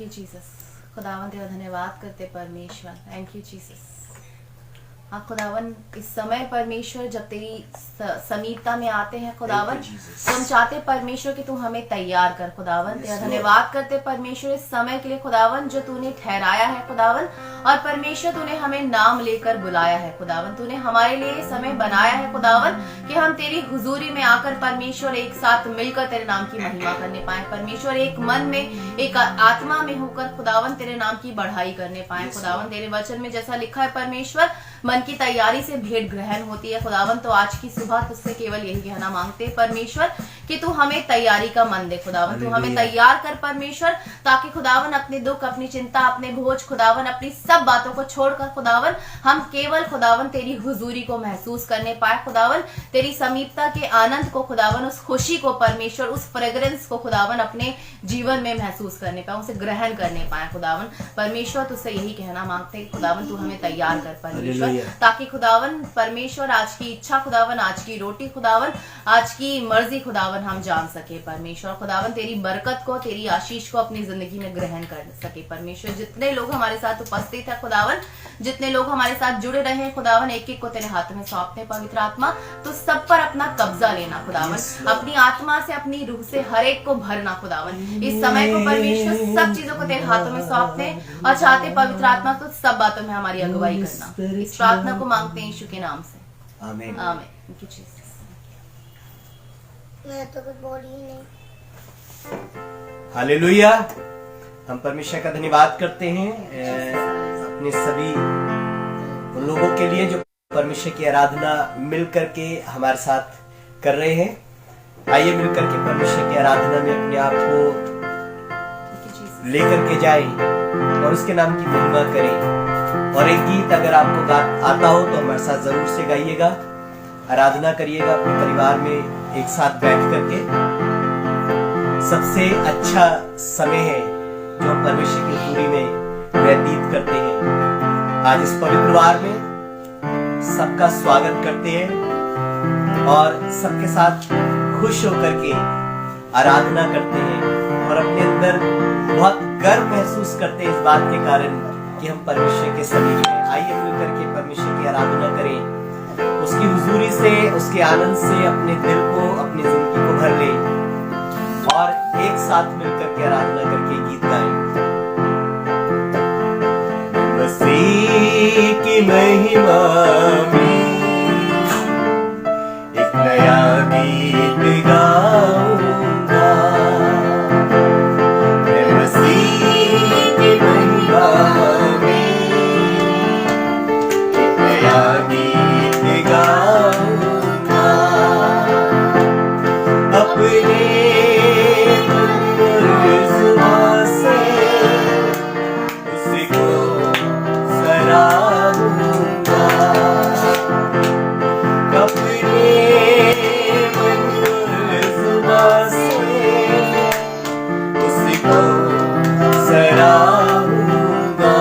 You Jesus. खुदावन तेरा धन्यवाद करते परमेश्वर, थैंक यू जीसस। हाँ खुदावन, इस समय परमेश्वर जब तेरी समीपता में आते हैं खुदावन, तो हम चाहते परमेश्वर कि तू हमें तैयार कर खुदावन। तेरा धन्यवाद करते परमेश्वर इस समय के लिए खुदावन जो तूने ठहराया है खुदावन, और परमेश्वर तूने हमें नाम लेकर बुलाया है खुदावन। तूने हमारे लिए समय बनाया है खुदावन कि हम तेरी हुजूरी में आकर परमेश्वर एक साथ मिलकर तेरे नाम की महिमा करने पाए परमेश्वर, एक मन में एक आत्मा में होकर खुदावन तेरे नाम की बढ़ाई करने पाए खुदावन। तेरे वचन में जैसा लिखा है परमेश्वर, मन की तैयारी से भेंट ग्रहण होती है खुदावन। तो आज की सुबह तुझसे केवल यही कहना मांगते हैं परमेश्वर कि तू हमें तैयारी का मन दे खुदावन। तू हमें तैयार कर परमेश्वर, ताकि खुदावन अपने दुख, अपनी चिंता, अपने बोझ खुदावन, अपनी सब बातों को छोड़कर खुदावन हम केवल खुदावन तेरी हुजूरी को महसूस करने पाए खुदावन, तेरी समीपता के आनंद को खुदावन, उस खुशी को परमेश्वर, उस फ्रेग्रेंस को खुदावन अपने जीवन में महसूस करने पाए, उसे ग्रहण करने पाए खुदावन। परमेश्वर तुझसे यही कहना मांगते हैं खुदावन, तू हमें तैयार कर परमेश्वर, ताकि खुदावन परमेश्वर आज की इच्छा खुदावन, आज की रोटी खुदावन, आज की मर्जी खुदावन हम जान सके परमेश्वर। खुदावन तेरी बरकत को, तेरी आशीष को अपनी जिंदगी में ग्रहण कर सके परमेश्वर। जितने लोग हमारे साथ उपस्थित है खुदावन, जितने लोग हमारे साथ जुड़े रहे खुदावन, एक एक को तेरे हाथ में सौंपते पवित्र आत्मा, तो सब पर अपना कब्जा लेना खुदावन, अपनी आत्मा से, अपनी रूह से हर एक को भरना खुदावन। इस समय को परमेश्वर सब चीजों को तेरे हाथों में सौंपते और चाहते पवित्र आत्मा तो सब बातों में हमारी अगुवाई करना। इस प्रार्थना को मांगते हैं यीशु के नाम से, आमीन आमीन। Thank you Jesus. मैं तो कुछ बोल ही नहीं। हालेलुया। हम परमेश्वर का धन्यवाद करते हैं अपने सभी उन लोगों के लिए जो परमेश्वर की आराधना मिल करके हमारे साथ कर रहे हैं। आइए मिलकर के परमेश्वर की आराधना में अपने आप को लेकर के जाए और उसके नाम की महिमा करें। और एक गीत अगर आपको आता हो तो हमारे साथ जरूर से गाइएगा, आराधना करिएगा अपने परिवार में एक साथ बैठ करके। सबसे अच्छा समय है जो हम परमेश्वर की हजूरी में व्यतीत करते हैं। आज इस पवित्र वार में सबका स्वागत करते हैं और सबके साथ खुश होकर के आराधना करते हैं और अपने अंदर बहुत गर्व महसूस करते हैं इस बात के कारण कि हम परमेश्वर के समीप हैं। आइए मिलकर के परमेश्वर की आराधना करें, उसकी हुजूरी से, उसके आनंद से अपने दिल को, अपनी जिंदगी को भर ले और एक साथ मिलकर के आराधना करके गीत गाएं। मसीह की महिमा में एक नया गीत गाऊंगा, मैं मसीह की महिमा में एक नया गीत गाऊंगा, अपने जुबान से उसको सराहूंगा, अपने जुबान से उसको सराहूंगा,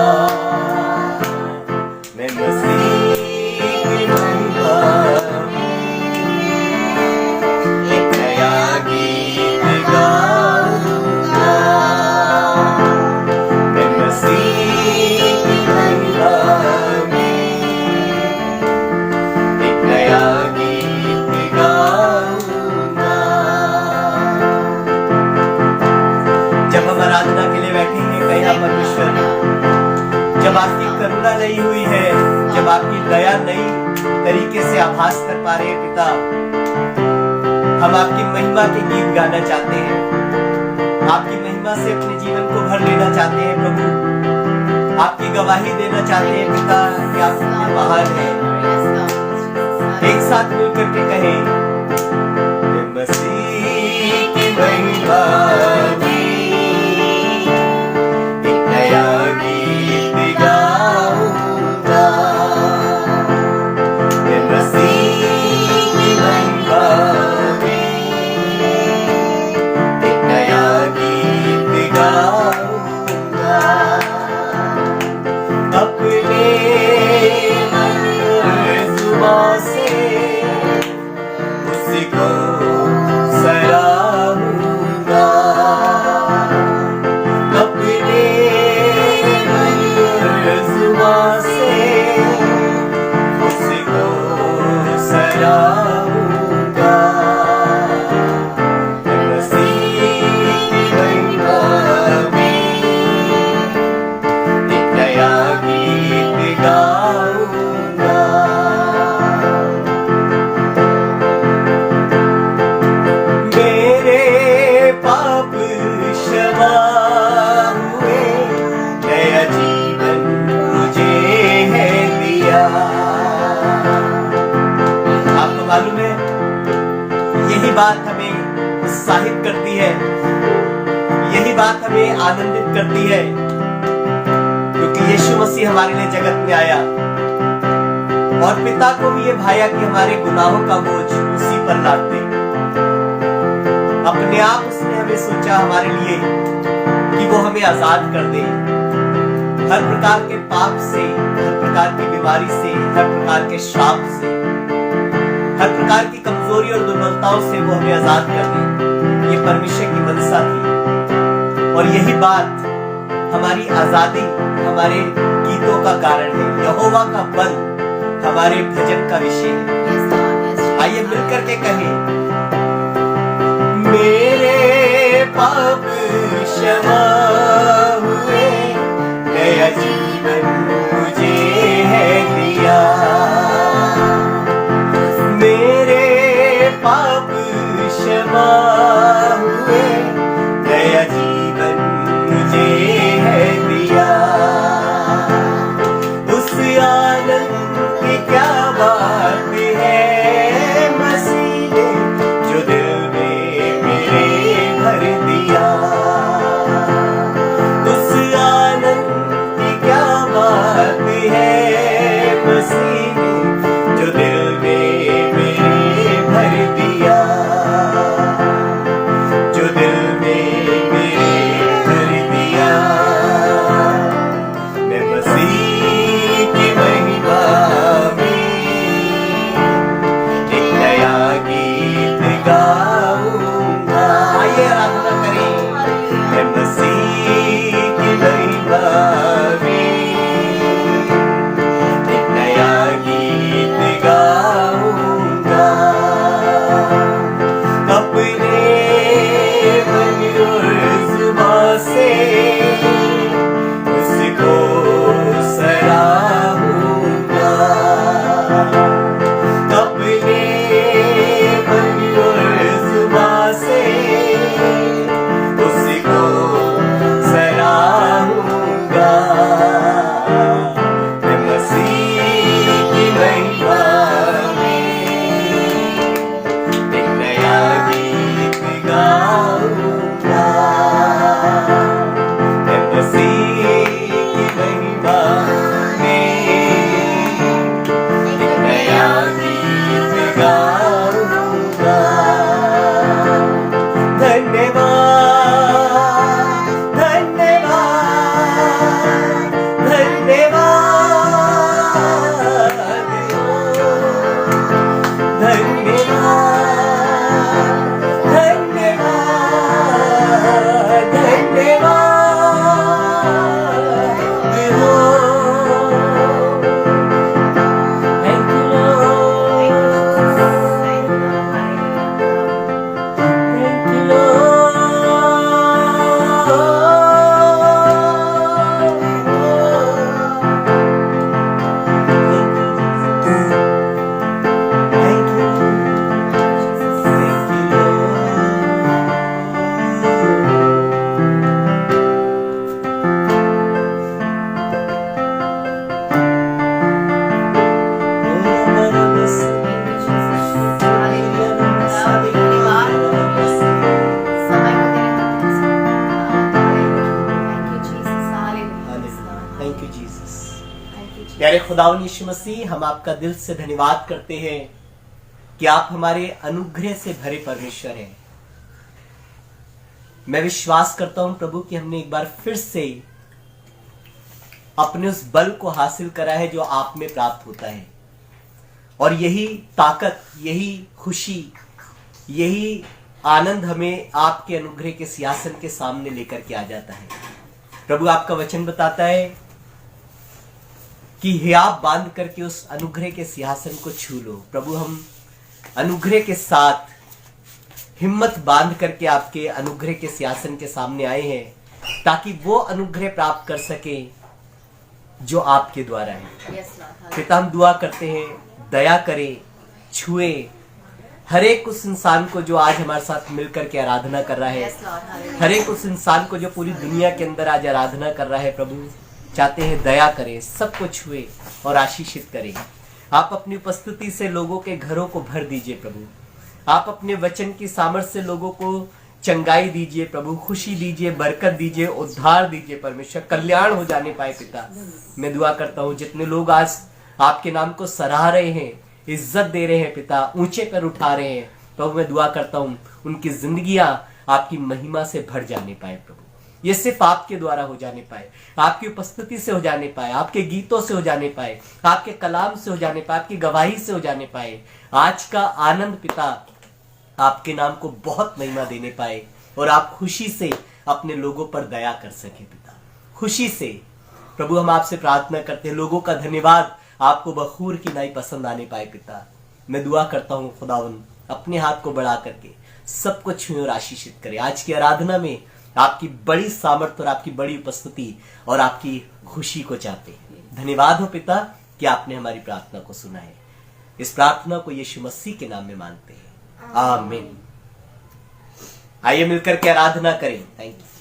मैं मसीह की महिमा एक नया गीत गाऊंगा, मैं मसीह की महिमा एक नया गीत गाऊंगा। जब हम आराधना के लिए बैठेंगे कहिए परमेश्वर, जब आपकी करुणा नहीं हुई है, जब आपकी दया नई तरीके से आभास कर पा रहे हैं पिता, हम आपकी महिमा के गीत गाना चाहते हैं, आपकी महिमा से अपने जीवन को भर लेना चाहते हैं प्रभु, आपकी गवाही देना चाहते हैं पिता कि आप कितने महान हैं। एक साथ मिलकर के कहें, मैं मसीह की महिमा में एक नया गीत गाऊंगा, मैं मसीह की महिमा में एक नया गीत गाऊंगा, अपने जुबान से उसको सराहूंगा, अपने मालूम है, यही बात हमें उत्साहित करती है, यही बात हमें आनंदित करती है, क्योंकि यीशु मसीह हमारे लिए जगत में आया और पिता को भी ये भाया कि हमारे गुनाहों का बोझ उसी पर लाद दे। अपने आप उसने हमें सोचा हमारे लिए कि वो हमें आजाद कर दे हर प्रकार के पाप से, हर प्रकार की बीमारी से, हर प्रकार के श्राप से, हर प्रकार की कमजोरी और दुर्बलताओं से वो हमें आजाद कर दे। ये परमेश्वर की मनसा थी और यही बात हमारी आजादी हमारे गीतों का कारण है। यहोवा का बल हमारे भजन का विषय है। आइए मिलकर के कहें, मेरे पाप क्षमा हुए, नया जीवन मुझे है दिया। मेरे पाप क्षमा हुए, नया जीवन मुझे है दिया। उस आनंद की क्या बात है मसीह ने जो दिल में मेरे भर दिया। उस आनंद की क्या बात है मसीह ने जो दिल में मेरे भर दिया, जो दिल में मेरे भर दिया। मैं मसीह की महिमा में एक नया गीत गाऊंगा। आइए आराधना करें। मैं मसीह की महिमा में एक नया गीत गाऊंगा। अपने मन और जुबां से उसको सराहूंगा। अपने मन और जुबां से उसको सराहूंगा। मैं मसीह की महिमा में एक नया गीत गाऊंगा। मैं मसीह की महिमा में एक नया गीत गाऊंगा। धन्यवाद, धन्यवाद, धन्यवाद, धन्यवाद, धन्यवाद हो। Thank you, Lord. Thank you, thank you Jesus. प्यारे खुदावंद यीशु मसीह, हम आपका दिल से धन्यवाद करते हैं कि आप हमारे अनुग्रह से भरे परमेश्वर हैं। मैं विश्वास करता हूं प्रभु कि हमने एक बार फिर से अपने उस बल को हासिल करा है जो आप में प्राप्त होता है, और यही ताकत, यही खुशी, यही आनंद हमें आपके अनुग्रह के सिंहासन के सामने लेकर के आ जाता है। प्रभु, आपका वचन बताता है कि हियाब बांध करके उस अनुग्रह के सिंहासन को छू लो। प्रभु, हम अनुग्रह के साथ हिम्मत बांध करके आपके अनुग्रह के सिंहासन के सामने आए हैं, ताकि वो अनुग्रह प्राप्त कर सके जो आपके द्वारा है। पिता, हम दुआ करते हैं, दया करें, छुए हर एक उस इंसान को जो आज हमारे साथ मिलकर के आराधना कर रहा है, हर एक उस इंसान को जो पूरी दुनिया के अंदर आज आराधना कर रहा है। प्रभु, चाहते हैं दया करें, सबको छुए और आशीषित करें। आप अपनी उपस्थिति से लोगों के घरों को भर दीजिए प्रभु। आप अपने वचन की सामर्थ्य से लोगों को चंगाई दीजिए प्रभु, खुशी दीजिए, बरकत दीजिए, उद्धार दीजिए परमेश्वर, कल्याण हो जाने पाए पिता। मैं दुआ करता हूँ जितने लोग आज आपके नाम को सराह रहे हैं, इज्जत दे रहे हैं पिता, ऊंचे पर उठा रहे हैं प्रभु, मैं दुआ करता हूँ उनकी जिंदगियां आपकी महिमा से भर जाने पाए प्रभु। ये सिर्फ आपके द्वारा हो जाने पाए, आपकी उपस्थिति से हो जाने पाए, आपके गीतों से हो जाने पाए, आपके कलाम से हो जाने पाए, आपकी गवाही से हो जाने पाए। आज का आनंद पिता आपके नाम को बहुत महिमा देने पाए और आप खुशी से अपने लोगों पर दया कर सके पिता, खुशी से प्रभु हम आपसे प्रार्थना करते हैं। लोगों का धन्यवाद आपको बखूर की नाई पसंद आने पाए पिता। मैं दुआ करता हूँ खुदावन अपने हाथ को बढ़ा करके सबको छुए और आशीषित करे। आज की आराधना में आपकी बड़ी सामर्थ्य और आपकी बड़ी उपस्थिति और आपकी खुशी को चाहते हैं। धन्यवाद हो पिता कि आपने हमारी प्रार्थना को सुना है। इस प्रार्थना को यीशु मसीह के नाम में मांगते हैं, आमीन। आइए मिलकर के आराधना करें। Thank you.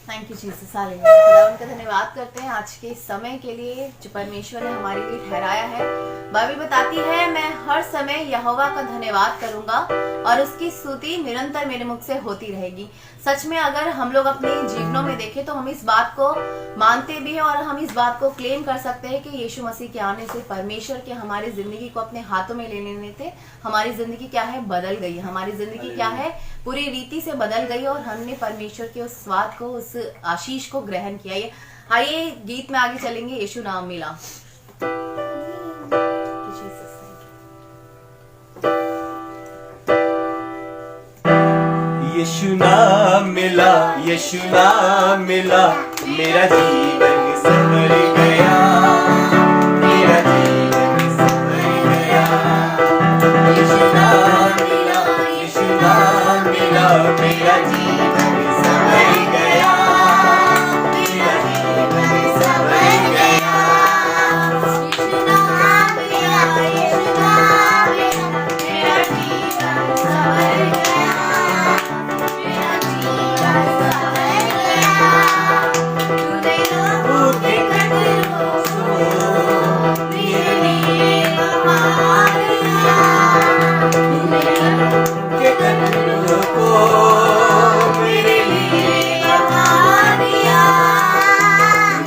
Thank you Jesus, hallelujah. खुदावंद का धन्यवाद करते हैं आज के समय के लिए जो परमेश्वर ने हमारे लिए ठहराया है। बाइबल बताती है मैं हर समय यहोवा का धन्यवाद करूंगा और उसकी स्तुति निरंतर मेरे मुख से होती रहेगी। सच में अगर हम लोग अपने जीवनों में देखें तो हम इस बात को मानते भी हैं और हम इस बात को क्लेम कर सकते हैं कि यीशु मसीह के आने से परमेश्वर के हमारी जिंदगी को अपने हाथों में ले लेने थे। हमारी जिंदगी क्या है, बदल गई। हमारी जिंदगी क्या है, पूरी रीति से बदल गई और हमने परमेश्वर के उस स्वाद को, उस आशीष को ग्रहण किया। ये आइए गीत में आगे चलेंगे। यीशु नाम मिला। यीशु नाम मिला, यीशु नाम मिला, मेरा जीवन संवर गया, मेरा जीवन संवर गया। यीशु नाम मिला, यीशु नाम मिला, मेरा जीवन संवर गया, मेरा जीवन संवर गया। यीशु नाम मिला, यीशु नाम मिला, मेरा जीवन संवर गया, मेरा जीवन संवर गया। तूने लोगों के कदमों को मेरे लिए बहा दिया, तूने लोगों के कदमों को मेरे लिए बहा दिया।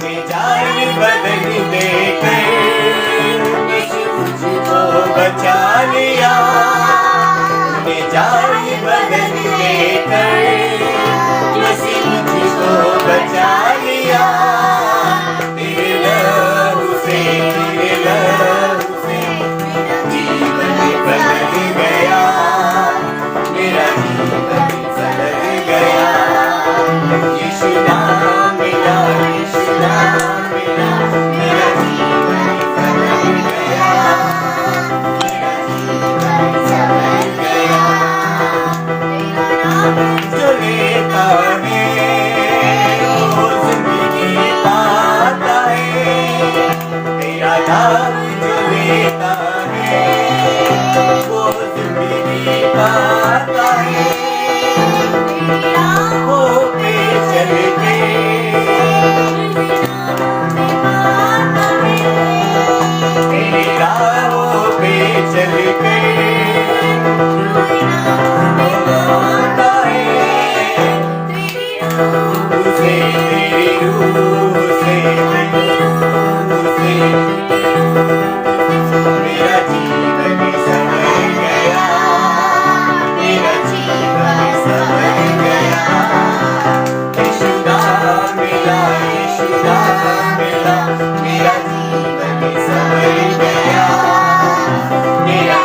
में जान बदल देकर यीशु मुझको बचा लिया, में जान बदल देकर यीशु मुझको बचा लिया। तेरे लहू से, तेरे लहू से जीवन बदल गया, मेरा जीवन बदल गया। यीशु नाम मिला, यीशु नाम मिला, मेरा जीवन बदल गया, मेरा जीवन बदल गया। जो लेता है वो जिंदगी पाता है, तेरा नाम जो लेता है वो जिंदगी पाता है। तेरी राहों पे चल के, तेरी राहों पे चल के आता है, उसे तेरी रूह से, उसे मेरा जीवन संवर गया, मेरा जीवन संवर गया। यीशु नाम मिला, यीशु नाम मिला, मेरा जीवन संवर गया, मेरा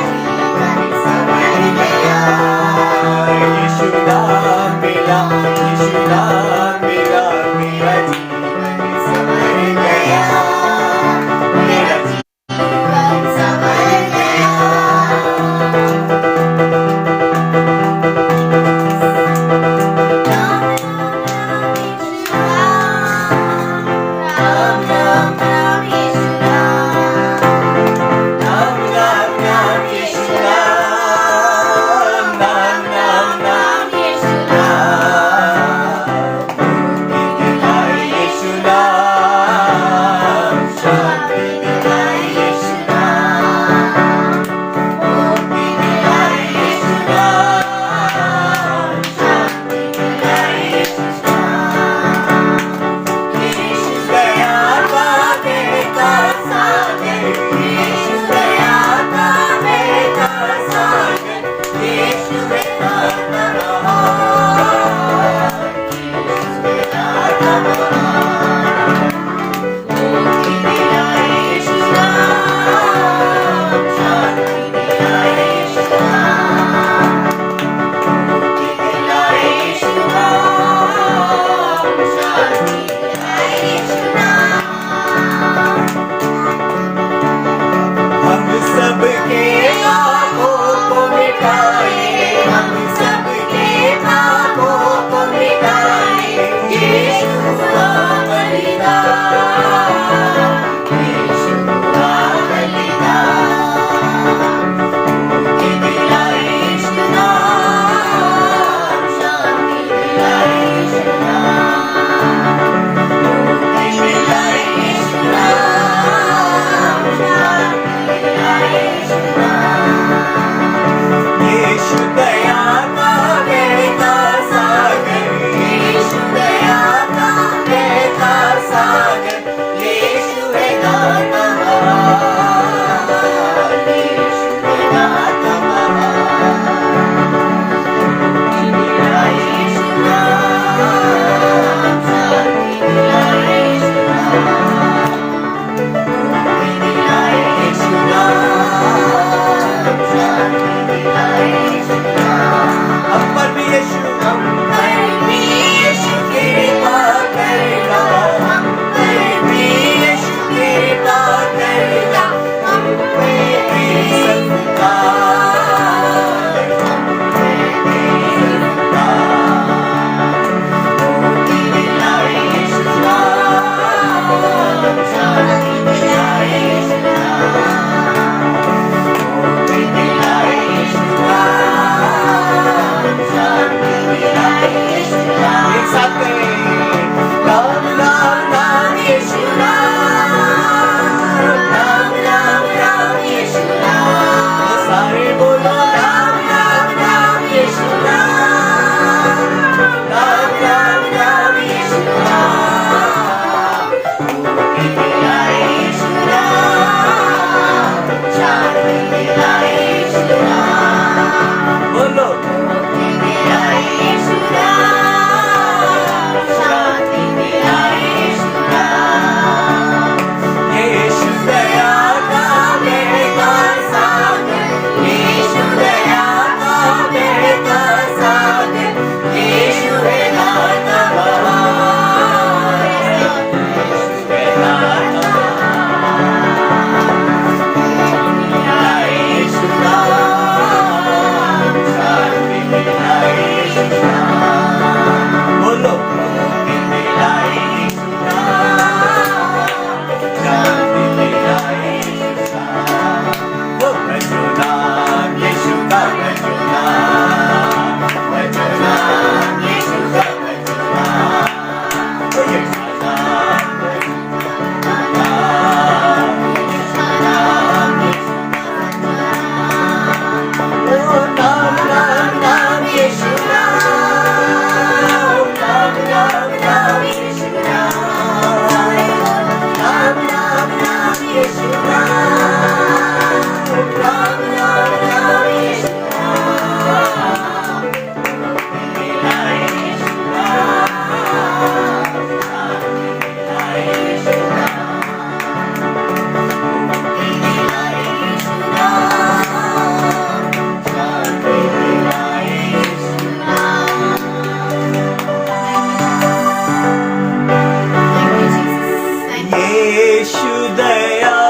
यीशु दया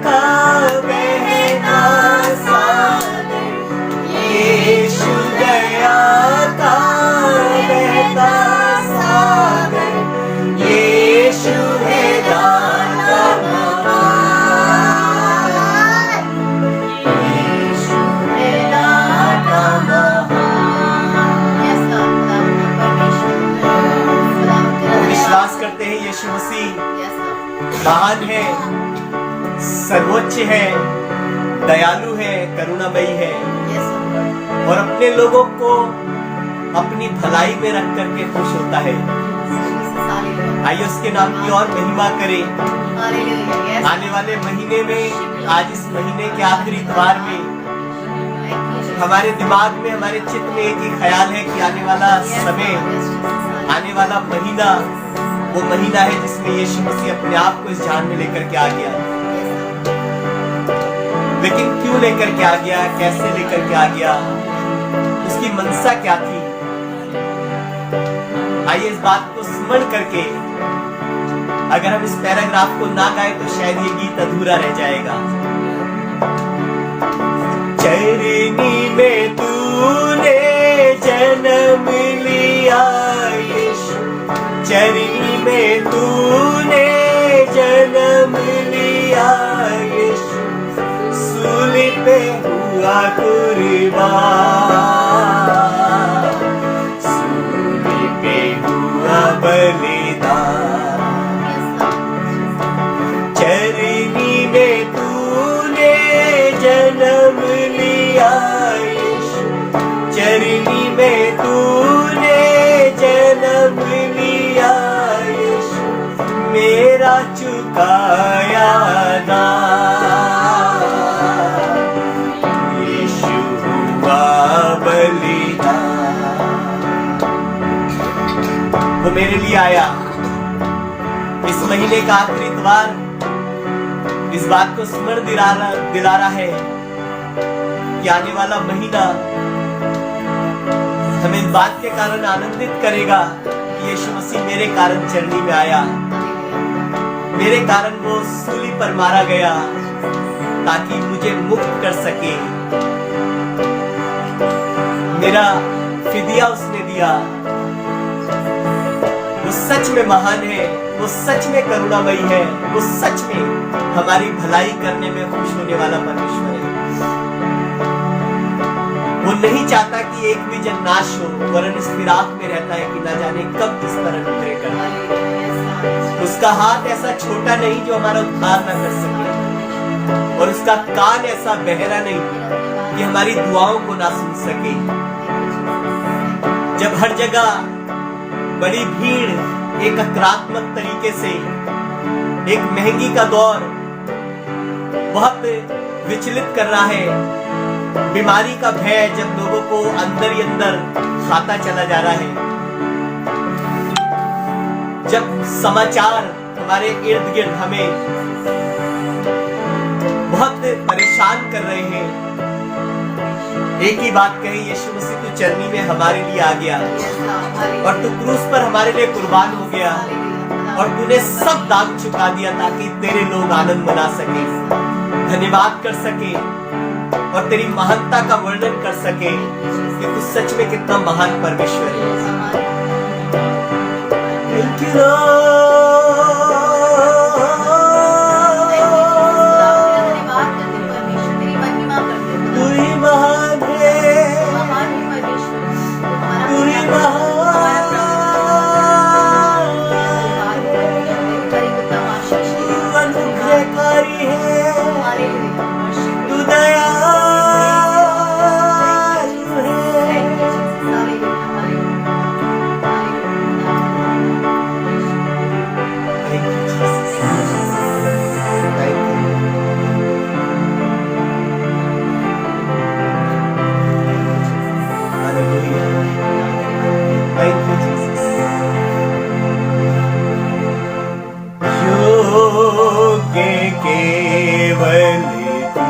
का बहता सागर, यीशु दया का बहता सागर, यीशु है दाता महान, यीशु है दाता महान। Yes, Lord, खुदावन परमेश्वर, खुदावन तेरा हम विश्वास धन्यवाद। करते हैं यीशु मसीह Yes, Lord. महान है, सर्वोच्च है, दयालु है, करुणामयी है Yes, Lord. और अपने लोगों को अपनी भलाई में रख करके खुश होता है। Jesus, hallelujah. आइए उसके नाम की और महिमा करें। Hallelujah. Yes. आने वाले महीने में, आज इस महीने के आखिरी इतवार में Thank you, Jesus. हमारे दिमाग में, हमारे चित्त में एक ही ख्याल है कि आने वाला Yes, समय, Lord. Yes, Jesus. Hallelujah. आने वाला महीना वो महीना है जिसमें यीशु मसीह अपने आप को इस जान में लेकर के आ गया। Yes, Lord. लेकिन क्यों लेकर के आ गया, कैसे लेकर के आ गया, उसकी मंशा क्या थी? आइए इस बात को स्मरण करके, अगर हम इस पैराग्राफ को ना गाए तो शायद ये गीत अधूरा रह जाएगा। चरनी में तूने जन्म लिया यीशु, चरनी में तूने जन्म लिया यीशु, सूली पे हुआ कुर्बान, सूली पे हुआ बलिदान। Yes, Lord. चरनी में तूने जन्म लिया यीशु, चरनी में तूने जन्म लिया यीशु, मेरा चुकाया दाम, यीशु हुआ बलिदान। वो मेरे लिए आया। इस महीने का आखिरी इतवार इस बात को स्मरण दिला रहा है कि आने वाला महीना हमें इस बात के कारण आनंदित करेगा कि यीशु मसीह मेरे कारण चरनी में आया, मेरे कारण वो सूली पर मारा गया ताकि मुझे मुक्त कर सके। मेरा फिदिया उसने दिया। वो सच में महान है, वो सच में करुणामयी है, वो सच में हमारी भलाई करने में खुश होने वाला परमेश्वर है। वो नहीं चाहता कि एक भी जन नाश हो, वरन इस फिराक में रहता है कि ना जाने कब किस तरह उतरेगा। उसका हाथ ऐसा छोटा नहीं जो हमारा उद्धार न कर सके, और उसका कान ऐसा बहरा नहीं कि हमारी दुआओं को ना सुन सके। जब हर जगह बड़ी भीड़ एकात्मक तरीके से, एक महंगी का दौर बहुत विचलित कर रहा है, बीमारी का भय जब लोगों को अंदर ही अंदर खाता चला जा रहा है, जब समाचार हमारे इर्द गिर्द हमें बहुत परेशान कर रहे हैं, एक ही बात कही, यीशु मसीह तू चरनी में हमारे लिए आ गया और तू क्रूस पर हमारे लिए कुर्बान हो गया और तूने सब दाग चुका दिया ताकि तेरे लोग आनंद मना सके, धन्यवाद कर सके और तेरी महानता का वर्णन कर सके कि तू सच में कितना महान परमेश्वर है। Thank you, तू ही महान है, तू ही अनुग्रहकारी है, तू दयालु है। Thank you, Jesus. Thank you. Hallelujah. Thank you, Jesus. योग्य केवल तू,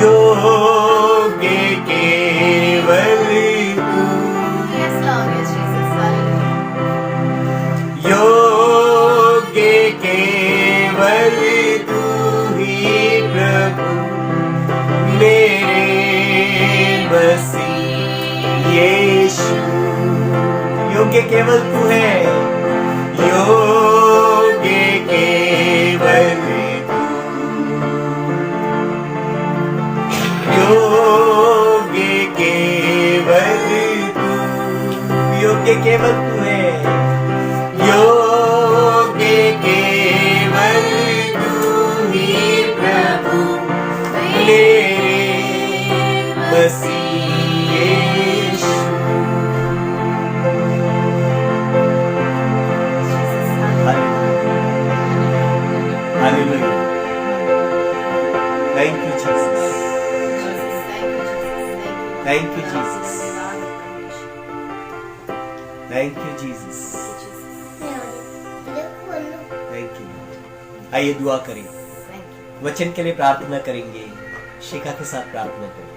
योग्य केवल तू, योग्य केवल तू ही प्रभु मेरे मसीह यीशु। योग्य केवल तू है, योग्य केवल तू, योग्य केवल तू, योग्य केवल तू है, योग्य केवल तू ही प्रभु मेरे मसीह यीशु। Hallelujah. Thank you, Jesus. Thank you, Jesus. Thank you, Jesus. Thank you. आइए दुआ करें, वचन के लिए प्रार्थना करेंगे। शिखा के साथ प्रार्थना करें।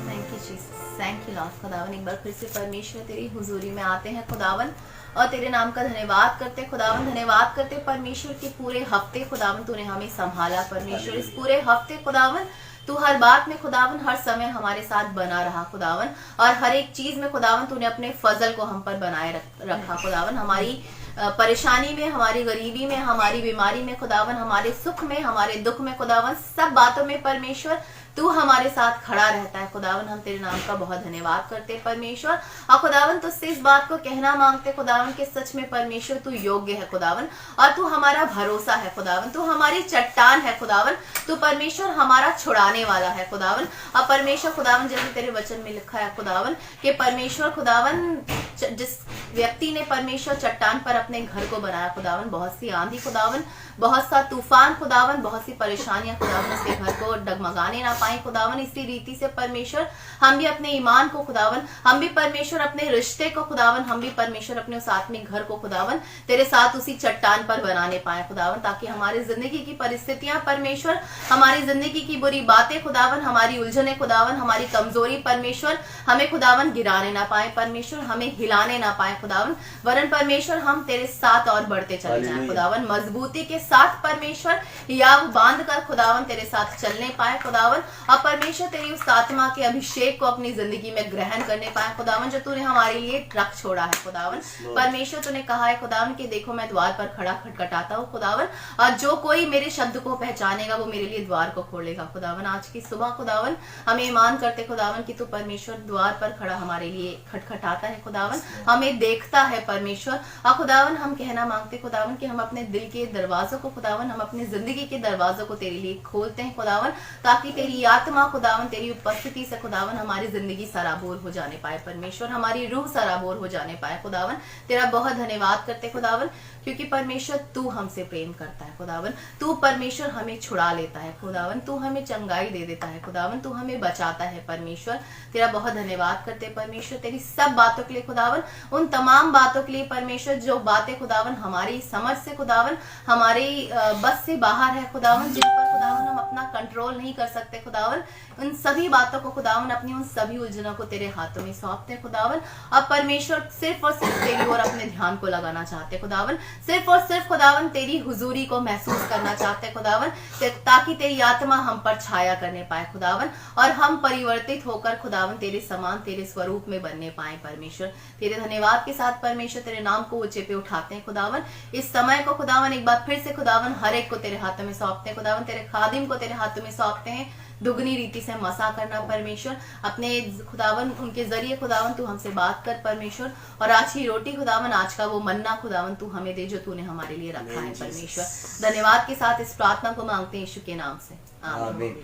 Thank you Jesus, thank you Lord. खुदावन एक बार फिर से परमेश्वर तेरी हुजूरी में आते हैं खुदावन, और तेरे नाम का धन्यवाद करते खुदावन, धन्यवाद करते परमेश्वर के पूरे हफ्ते खुदावन तूने हमें संभाला परमेश्वर। इस पूरे हफ्ते खुदावन तू हर बात में खुदावन हर समय हमारे साथ बना रहा खुदावन, और हर एक चीज में खुदावन तूने अपने फजल को हम पर बनाए रखा खुदावन। हमारी परेशानी में, हमारी गरीबी में, हमारी बीमारी में खुदावन, हमारे सुख में, हमारे दुख में खुदावन, सब बातों में परमेश्वर तू हमारे साथ खड़ा रहता है खुदावन। हम तेरे नाम का बहुत धन्यवाद करते परमेश्वर, और खुदावन तुझसे इस बात को कहना मांगते खुदावन कि सच में परमेश्वर तू योग्य है खुदावन, और तू हमारा भरोसा है खुदावन, तू हमारी चट्टान है खुदावन, तू परमेश्वर हमारा छुड़ाने वाला है खुदावन। और परमेश्वर खुदावन जैसे तेरे वचन में लिखा है खुदावन कि परमेश्वर खुदावन जिस व्यक्ति ने परमेश्वर चट्टान पर अपने घर को बनाया खुदावन, बहुत सी आंधी खुदावन, बहुत सा तूफान खुदावन, बहुत सी परेशानियां खुदावन उसके घर को डगमगाने ना पाए खुदावन। इसी रीति से परमेश्वर हम भी अपने ईमान को खुदावन, हम भी परमेश्वर अपने रिश्ते को खुदावन, हम भी परमेश्वर अपने उस आत्मिक घर को खुदावन तेरे साथ उसी चट्टान पर बनाने पाए खुदावन, ताकि हमारी जिंदगी की परिस्थितियां परमेश्वर, हमारी जिंदगी की बुरी बातें खुदावन, हमारी उलझने खुदावन, हमारी कमजोरी परमेश्वर हमें खुदावन गिराने ना पाए परमेश्वर, हमें हिलाने ना पाए खुदावन, वरन परमेश्वर हम तेरे साथ और बढ़ते चले जाए खुदावन, मजबूती के साथ परमेश्वर याव बांध कर खुदावन तेरे साथ चलने पाए खुदावन, और परमेश्वर तेरी उस आत्मा के अभिषेक को अपनी जिंदगी में ग्रहण करने पाए खुदावन जो तूने हमारे लिए रख छोड़ा है खुदावन। परमेश्वर तूने कहा है खुदावन कि देखो मैं द्वार पर खड़ा खटखटाता हूँ खुदावन, और जो कोई मेरे शब्द को पहचानेगा वो मेरे लिए द्वार को खोलेगा खुदावन। आज की सुबह खुदावन हमें ईमान करते खुदावन कि तू परमेश्वर द्वार पर खड़ा हमारे लिए खटखटाता है खुदावन, हमें देखता है परमेश्वर, और खुदावन हम कहना मांगते खुदावन कि हम अपने दिल के दरवाजों को खुदावन, हम अपनी जिंदगी के दरवाजों को तेरे लिए खोलते हैं खुदावन, ताकि तेरी आत्मा खुदावन तेरी उपस्थिति से खुदावन हमारी जिंदगी सराबोर हो जाने पाए परमेश्वर, हमारी रूह सराबोर हो जाने पाए खुदावन। तेरा बहुत धन्यवाद करते खुदावन, क्योंकि परमेश्वर तू हमसे प्रेम करता है खुदावन, तू परमेश्वर हमें छुड़ा लेता है खुदावन, तू हमें चंगाई दे देता है खुदावन, तू हमें बचाता है परमेश्वर। तेरा बहुत धन्यवाद करते परमेश्वर तेरी सब बातों के लिए खुदावन, उन तमाम बातों के लिए परमेश्वर जो बातें खुदावन हमारी समझ से खुदावन, हमारी बस से बाहर है खुदावन, जिन पर खुदावन हम अपना कंट्रोल नहीं कर सकते खुदावन, उन सभी बातों को खुदावन, अपनी उन सभी उलझनों को तेरे हाथों में सौंपते खुदावन। अब परमेश्वर सिर्फ और सिर्फ तेरी ओर अपने ध्यान को लगाना चाहते खुदावन, सिर्फ और सिर्फ खुदावन तेरी हुजूरी को महसूस करना चाहते खुदावन, ताकि तेरी आत्मा हम पर छाया करने पाए खुदावन, और हम परिवर्तित होकर खुदावन तेरे समान तेरे स्वरूप में बनने पाए परमेश्वर। तेरे धन्यवाद के साथ परमेश्वर तेरे नाम को ऊंचे पे उठाते हैं खुदावन। इस समय को खुदावन एक बार फिर से खुदावन हर एक को तेरे हाथों में सौंपते हैं खुदावन, तेरे खादिम को तेरे हाथों में सौंपते हैं, दुगनी रीति से मसा करना परमेश्वर, अपने खुदावन उनके जरिए खुदावन तू हमसे बात कर परमेश्वर, और आज की रोटी खुदावन, आज का वो मन्ना खुदावन तू हमें दे जो तूने हमारे लिए रखा है परमेश्वर। धन्यवाद के साथ इस प्रार्थना को मांगते हैं यीशु के नाम से, आमीन।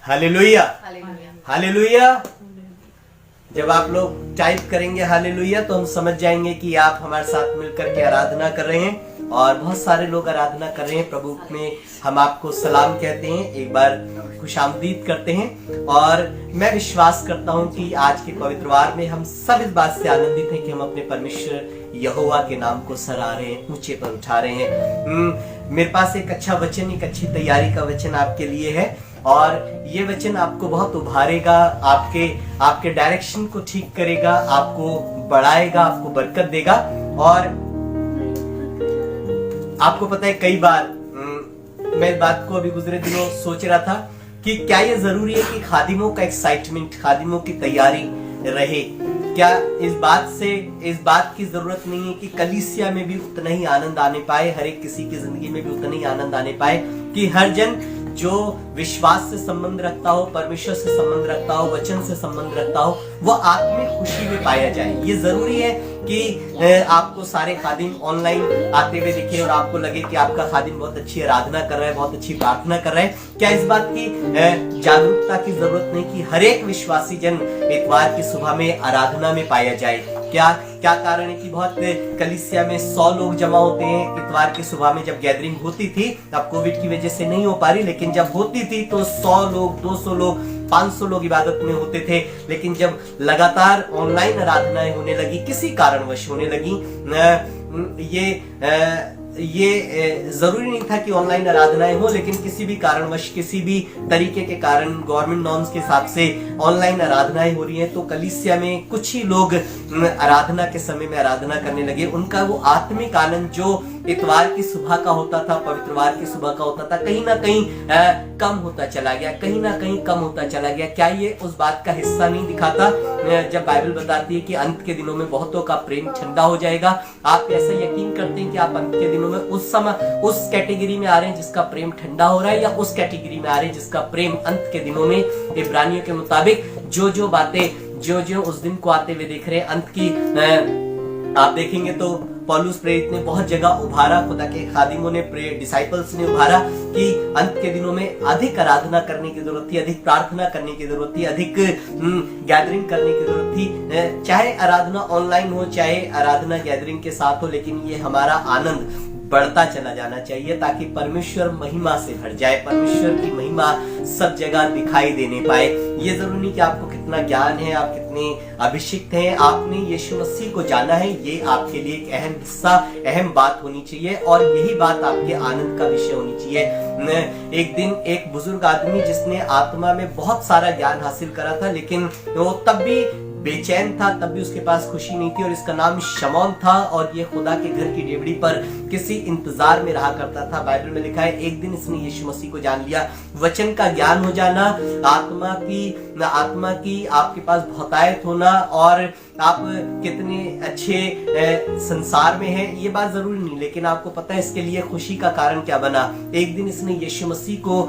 Hallelujah, hallelujah, hallelujah. जब आप लोग टाइप करेंगे हालेलुया तो हम समझ जाएंगे कि आप हमारे साथ मिलकर के आराधना कर रहे हैं, और बहुत सारे लोग आराधना कर रहे हैं प्रभु में। हम आपको सलाम कहते हैं, एक बार खुशामदीद करते हैं, और मैं विश्वास करता हूं कि आज के पवित्र वार में हम सब इस बात से आनंदित हैं कि हम अपने परमेश्वर यहोवा के नाम को सराह रहे हैं, ऊंचे पर उठा रहे हैं। मेरे पास एक अच्छा वचन, एक अच्छी तैयारी का वचन आपके लिए है, और ये वचन आपको बहुत उभारेगा, आपके डायरेक्शन को ठीक करेगा, आपको बढ़ाएगा, आपको बरकत देगा। और आपको पता है कई बार मैं इस बात को अभी गुजरे दिनों सोच रहा था कि क्या ये जरूरी है कि खादिमों का एक्साइटमेंट, खादिमों की तैयारी रहे? क्या इस बात की जरूरत नहीं है कि कलीसिया में भी उतना ही आनंद आने पाए, हर एक किसी की जिंदगी में भी उतना ही आनंद आने पाए, कि हर जन जो विश्वास से संबंध रखता हो, परमेश्वर से संबंध रखता हो, वचन से संबंध रखता हो, वह आत्मिक खुशी में पाया जाए। ये जरूरी है कि आपको सारे खादिम ऑनलाइन आते हुए दिखे और आपको लगे कि आपका खादिम बहुत अच्छी आराधना कर रहा है, बहुत अच्छी प्रार्थना कर रहा है। क्या इस बात की जागरूकता की जरूरत नहीं कि हर एक विश्वासी जन इतवार की सुबह में आराधना में पाया जाए? क्या कारण है कि बहुत कलीसिया में 100 लोग जमा होते हैं इतवार की सुबह में? जब गैदरिंग होती थी, अब कोविड की वजह से नहीं हो पा रही, लेकिन जब होती थी तो 100 लोग, 200 लोग, 500 लोग इबादत में होते थे। लेकिन जब लगातार ऑनलाइन आराधनाएं होने लगी, किसी कारणवश होने लगी, ये जरूरी नहीं था कि ऑनलाइन आराधनाएं हो, लेकिन किसी भी कारणवश, किसी भी तरीके के कारण, गवर्नमेंट नॉर्म्स के हिसाब से ऑनलाइन आराधनाएं हो रही हैं, तो कलीसिया में कुछ ही लोग आराधना के समय में आराधना करने लगे। उनका वो आत्मिक आनंद जो इतवार की सुबह का होता था, पवित्रवार की सुबह का होता था, कहीं ना कहीं कम होता चला गया, कहीं ना कहीं कम होता चला गया। क्या ये उस बात का हिस्सा नहीं दिखाता जब बाइबल बताती है कि अंत के दिनों में बहुतों का प्रेम ठंडा हो जाएगा? आप ऐसा यकीन करते हैं कि आप अंत के दिनों में उस समय उस कैटेगरी में आ रहे हैं जिसका प्रेम ठंडा हो रहा है, या उस कैटेगरी में आ रहे हैं जिसका प्रेम अंत के दिनों में इब्रानियों के मुताबिक जो बातें जो उस दिन को आते हुए देख रहे हैं, अंत की आप देखेंगे तो पौलुस प्रेरित ने बहुत जगह उभारा, खुदा के खादिमों ने, डिसाइपल्स ने उभारा कि अंत के दिनों में अधिक आराधना करने की जरूरत थी, अधिक प्रार्थना करने की जरूरत थी, अधिक गैदरिंग करने की जरूरत थी। चाहे आराधना ऑनलाइन हो, चाहे आराधना गैदरिंग के साथ हो, लेकिन ये हमारा आनंद बढ़ता चला जाना चाहिए ताकि परमेश्वर महिमा से भर जाए, परमेश्वर की महिमा सब जगह दिखाई देने पाए। ये जरूरी नहीं कि आपको कितना ज्ञान है, आप कितने अभिषिक्त हैं, आपने यीशु मसीह को जाना है, ये आपके लिए एक अहम हिस्सा, अहम बात होनी चाहिए, और यही बात आपके आनंद का विषय होनी चाहिए। एक दिन एक बुजुर्ग आदमी जिसने आत्मा में बहुत सारा ज्ञान हासिल करा था, लेकिन वो तब भी बेचैन था, तब भी उसके पास खुशी नहीं थी, और इसका नाम शमौन था, और ये खुदा के घर की डेवड़ी पर किसी इंतजार में रहा करता था। बाइबल में लिखा है एक दिन इसने यीशु मसीह को जान लिया। वचन का ज्ञान हो जाना, आत्मा की आपके पास बहुतायत होना, और आप कितने अच्छे संसार में हैं, ये बात जरूरी नहीं, लेकिन आपको पता है इसके लिए खुशी का कारण क्या बना? एक दिन इसने यीशु मसीह को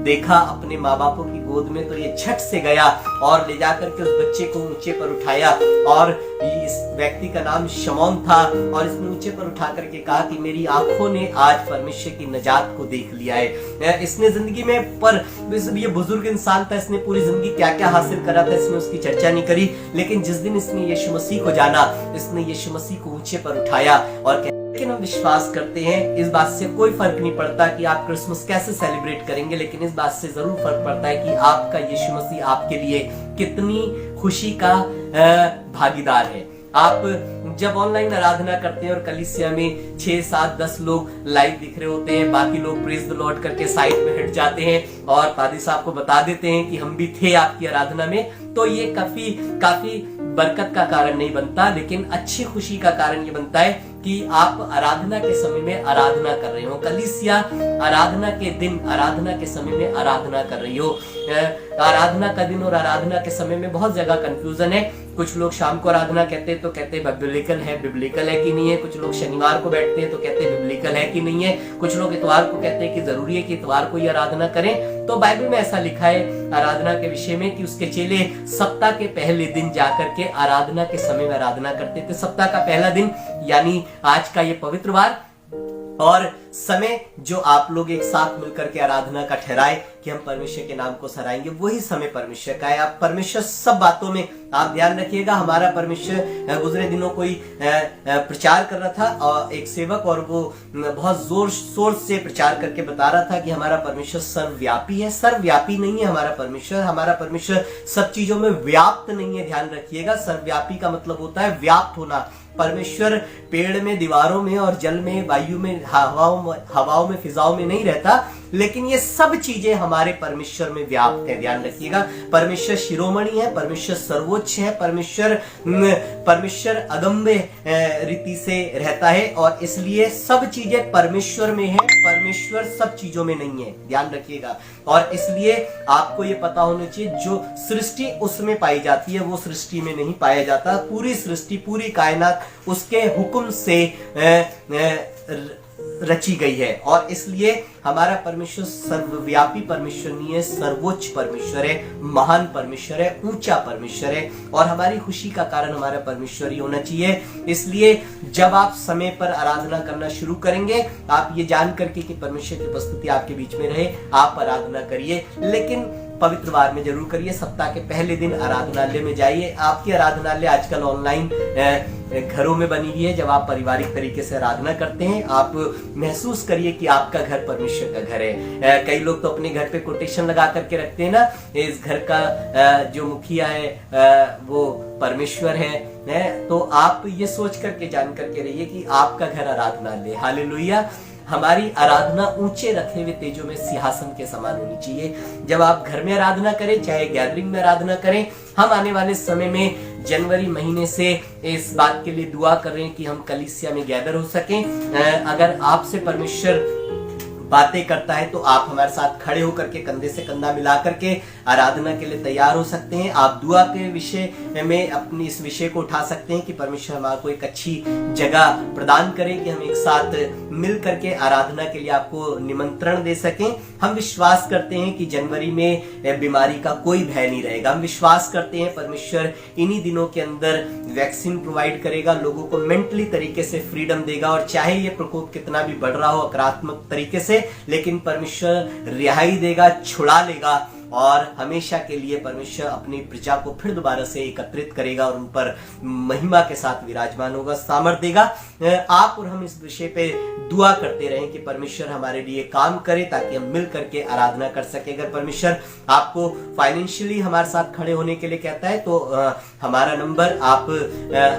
देखा अपने माँ बापों की गोद में, तो ये झट से गया और ले जाकर के उस बच्चे को ऊंचे पर उठाया, और इस व्यक्ति का नाम शमौन था, और इसने ऊंचे पर उठा करके कहा कि मेरी आंखों ने आज परमेश्वर की नजात को देख लिया है। इसने जिंदगी में, पर ये बुजुर्ग इंसान था, इसने पूरी जिंदगी क्या क्या हासिल करा था, इसमें उसकी चर्चा नहीं करी, लेकिन जिस दिन इसने यीशु मसीह को जाना, इसने यीशु मसीह को ऊंचे पर उठाया और लेकिन हम विश्वास करते हैं, इस बात से कोई फर्क नहीं पड़ता कि आप क्रिसमस कैसे सेलिब्रेट करेंगे, लेकिन इस बात से जरूर फर्क पड़ता है कि आपका यीशु मसीह आपके लिए कितनी खुशी का भागीदार है। आप जब ऑनलाइन आराधना करते हैं और कलीसिया में 6, 7, 10 लोग लाइव दिख रहे होते हैं, बाकी लोग प्रेज द लॉर्ड करके साइड में हट जाते हैं और पादी साहब को बता देते हैं कि हम भी थे आपकी आराधना में, तो ये काफी बरकत का कारण नहीं बनता, लेकिन अच्छी खुशी का कारण ये बनता है कि आप आराधना के समय में आराधना कर रहे हो, कलीसिया आराधना के दिन, आराधना के समय में आराधना कर रही हो। आराधना का दिन और आराधना के समय में बहुत जगह कंफ्यूजन है। कुछ लोग शाम को आराधना कहते हैं तो कहते हैं बिब्लिकल है कि नहीं है। कुछ लोग शनिवार को बैठते हैं तो कहते हैं बिब्लिकल है कि नहीं है। कुछ लोग इतवार को कहते हैं कि जरूरी है कि इतवार को ही आराधना करें। तो बाइबल में ऐसा लिखा है आराधना के विषय में कि उसके चेले सप्ताह के पहले दिन जाकर के आराधना के समय में आराधना करते थे। सप्ताह का पहला दिन यानी आज का ये पवित्रवार और समय जो आप लोग एक साथ मिलकर के आराधना का ठहराए कि हम परमेश्वर के नाम को सराहेंगे, वही समय परमेश्वर का है। आप परमेश्वर सब बातों में आप ध्यान रखिएगा। हमारा परमेश्वर गुजरे दिनों कोई प्रचार कर रहा था और एक सेवक, और वो बहुत जोर शोर से प्रचार करके बता रहा था कि हमारा परमेश्वर सर्वव्यापी है। सर्वव्यापी नहीं है हमारा परमेश्वर। हमारा परमेश्वर सब चीजों में व्याप्त नहीं है। ध्यान रखिएगा, सर्वव्यापी का मतलब होता है व्याप्त होना। परमेश्वर पेड़ में, दीवारों में और जल में, वायु में, हवाओं में, फिजाओं में नहीं रहता। लेकिन ये सब चीजें हमारे परमेश्वर में व्याप्त है। ध्यान रखिएगा, परमेश्वर शिरोमणि है, परमेश्वर सर्वोच्च है, परमेश्वर अगम्य रीति से रहता है और इसलिए सब चीजें परमेश्वर में है, परमेश्वर सब चीजों में नहीं है। ध्यान रखिएगा, और इसलिए आपको ये पता होना चाहिए जो सृष्टि उसमें पाई जाती है वो सृष्टि में नहीं पाया जाता। पूरी सृष्टि, पूरी कायनात उसके हुक्म से रची गई है और इसलिए हमारा परमेश्वर सर्वव्यापी परमेश्वर नहीं है, सर्वोच्च परमेश्वर है, महान परमेश्वर है, ऊंचा परमेश्वर है और हमारी खुशी का कारण हमारा परमेश्वर ही होना चाहिए। इसलिए जब आप समय पर आराधना करना शुरू करेंगे, आप ये जान करके कि परमेश्वर की उपस्थिति आपके बीच में रहे, आप आराधना करिए, लेकिन पवित्र वार में जरूर करिए। सप्ताह के पहले दिन आराधनालय में जाइए। आपकी आराधनालय आजकल ऑनलाइन घरों में बनी हुई है। जब आप पारिवारिक तरीके से आराधना करते हैं, आप महसूस करिए कि आपका घर परमेश्वर का घर है। कई लोग तो अपने घर पे कोटेशन लगा करके रखते हैं ना, इस घर का जो मुखिया है वो परमेश्वर है। तो आप ये सोच करके जान करके रहिए कि आपका घर आराधनालय। हालेलुया। हमारी आराधना ऊंचे रखे हुए तेजों में सिंहासन के समान होनी चाहिए। जब आप घर में आराधना करें, चाहे गैदरिंग में आराधना करें, हम आने वाले समय में जनवरी महीने से इस बात के लिए दुआ कर रहे हैं कि हम कलीसिया में गैदर हो सकें। अगर आपसे परमेश्वर बातें करता है तो आप हमारे साथ खड़े होकर के कंधे से कंधा मिला करके आराधना के लिए तैयार हो सकते हैं। आप दुआ के विषय में अपनी इस विषय को उठा सकते हैं कि परमेश्वर हमारे को एक अच्छी जगह प्रदान करें कि हम एक साथ मिल करके आराधना के लिए आपको निमंत्रण दे सकें। हम विश्वास करते हैं कि जनवरी में बीमारी का कोई भय नहीं रहेगा। हम विश्वास करते हैं परमेश्वर इन्हीं दिनों के अंदर वैक्सीन प्रोवाइड करेगा, लोगों को मेंटली तरीके से फ्रीडम देगा और चाहे ये प्रकोप कितना भी बढ़ रहा हो आक्रामक तरीके से, लेकिन परमेश्वर रिहाई देगा, छुड़ा लेगा और हमेशा के लिए परमेश्वर अपनी प्रजा को फिर दोबारा से एकत्रित करेगा और उन पर महिमा के साथ विराजमान होगा, सामर्थ देगा। आप और हम इस विषय पे दुआ करते रहें कि परमेश्वर हमारे लिए काम करे ताकि हम मिल करके आराधना कर सके। अगर परमेश्वर आपको फाइनेंशियली हमारे साथ खड़े होने के लिए कहता है तो हमारा नंबर आप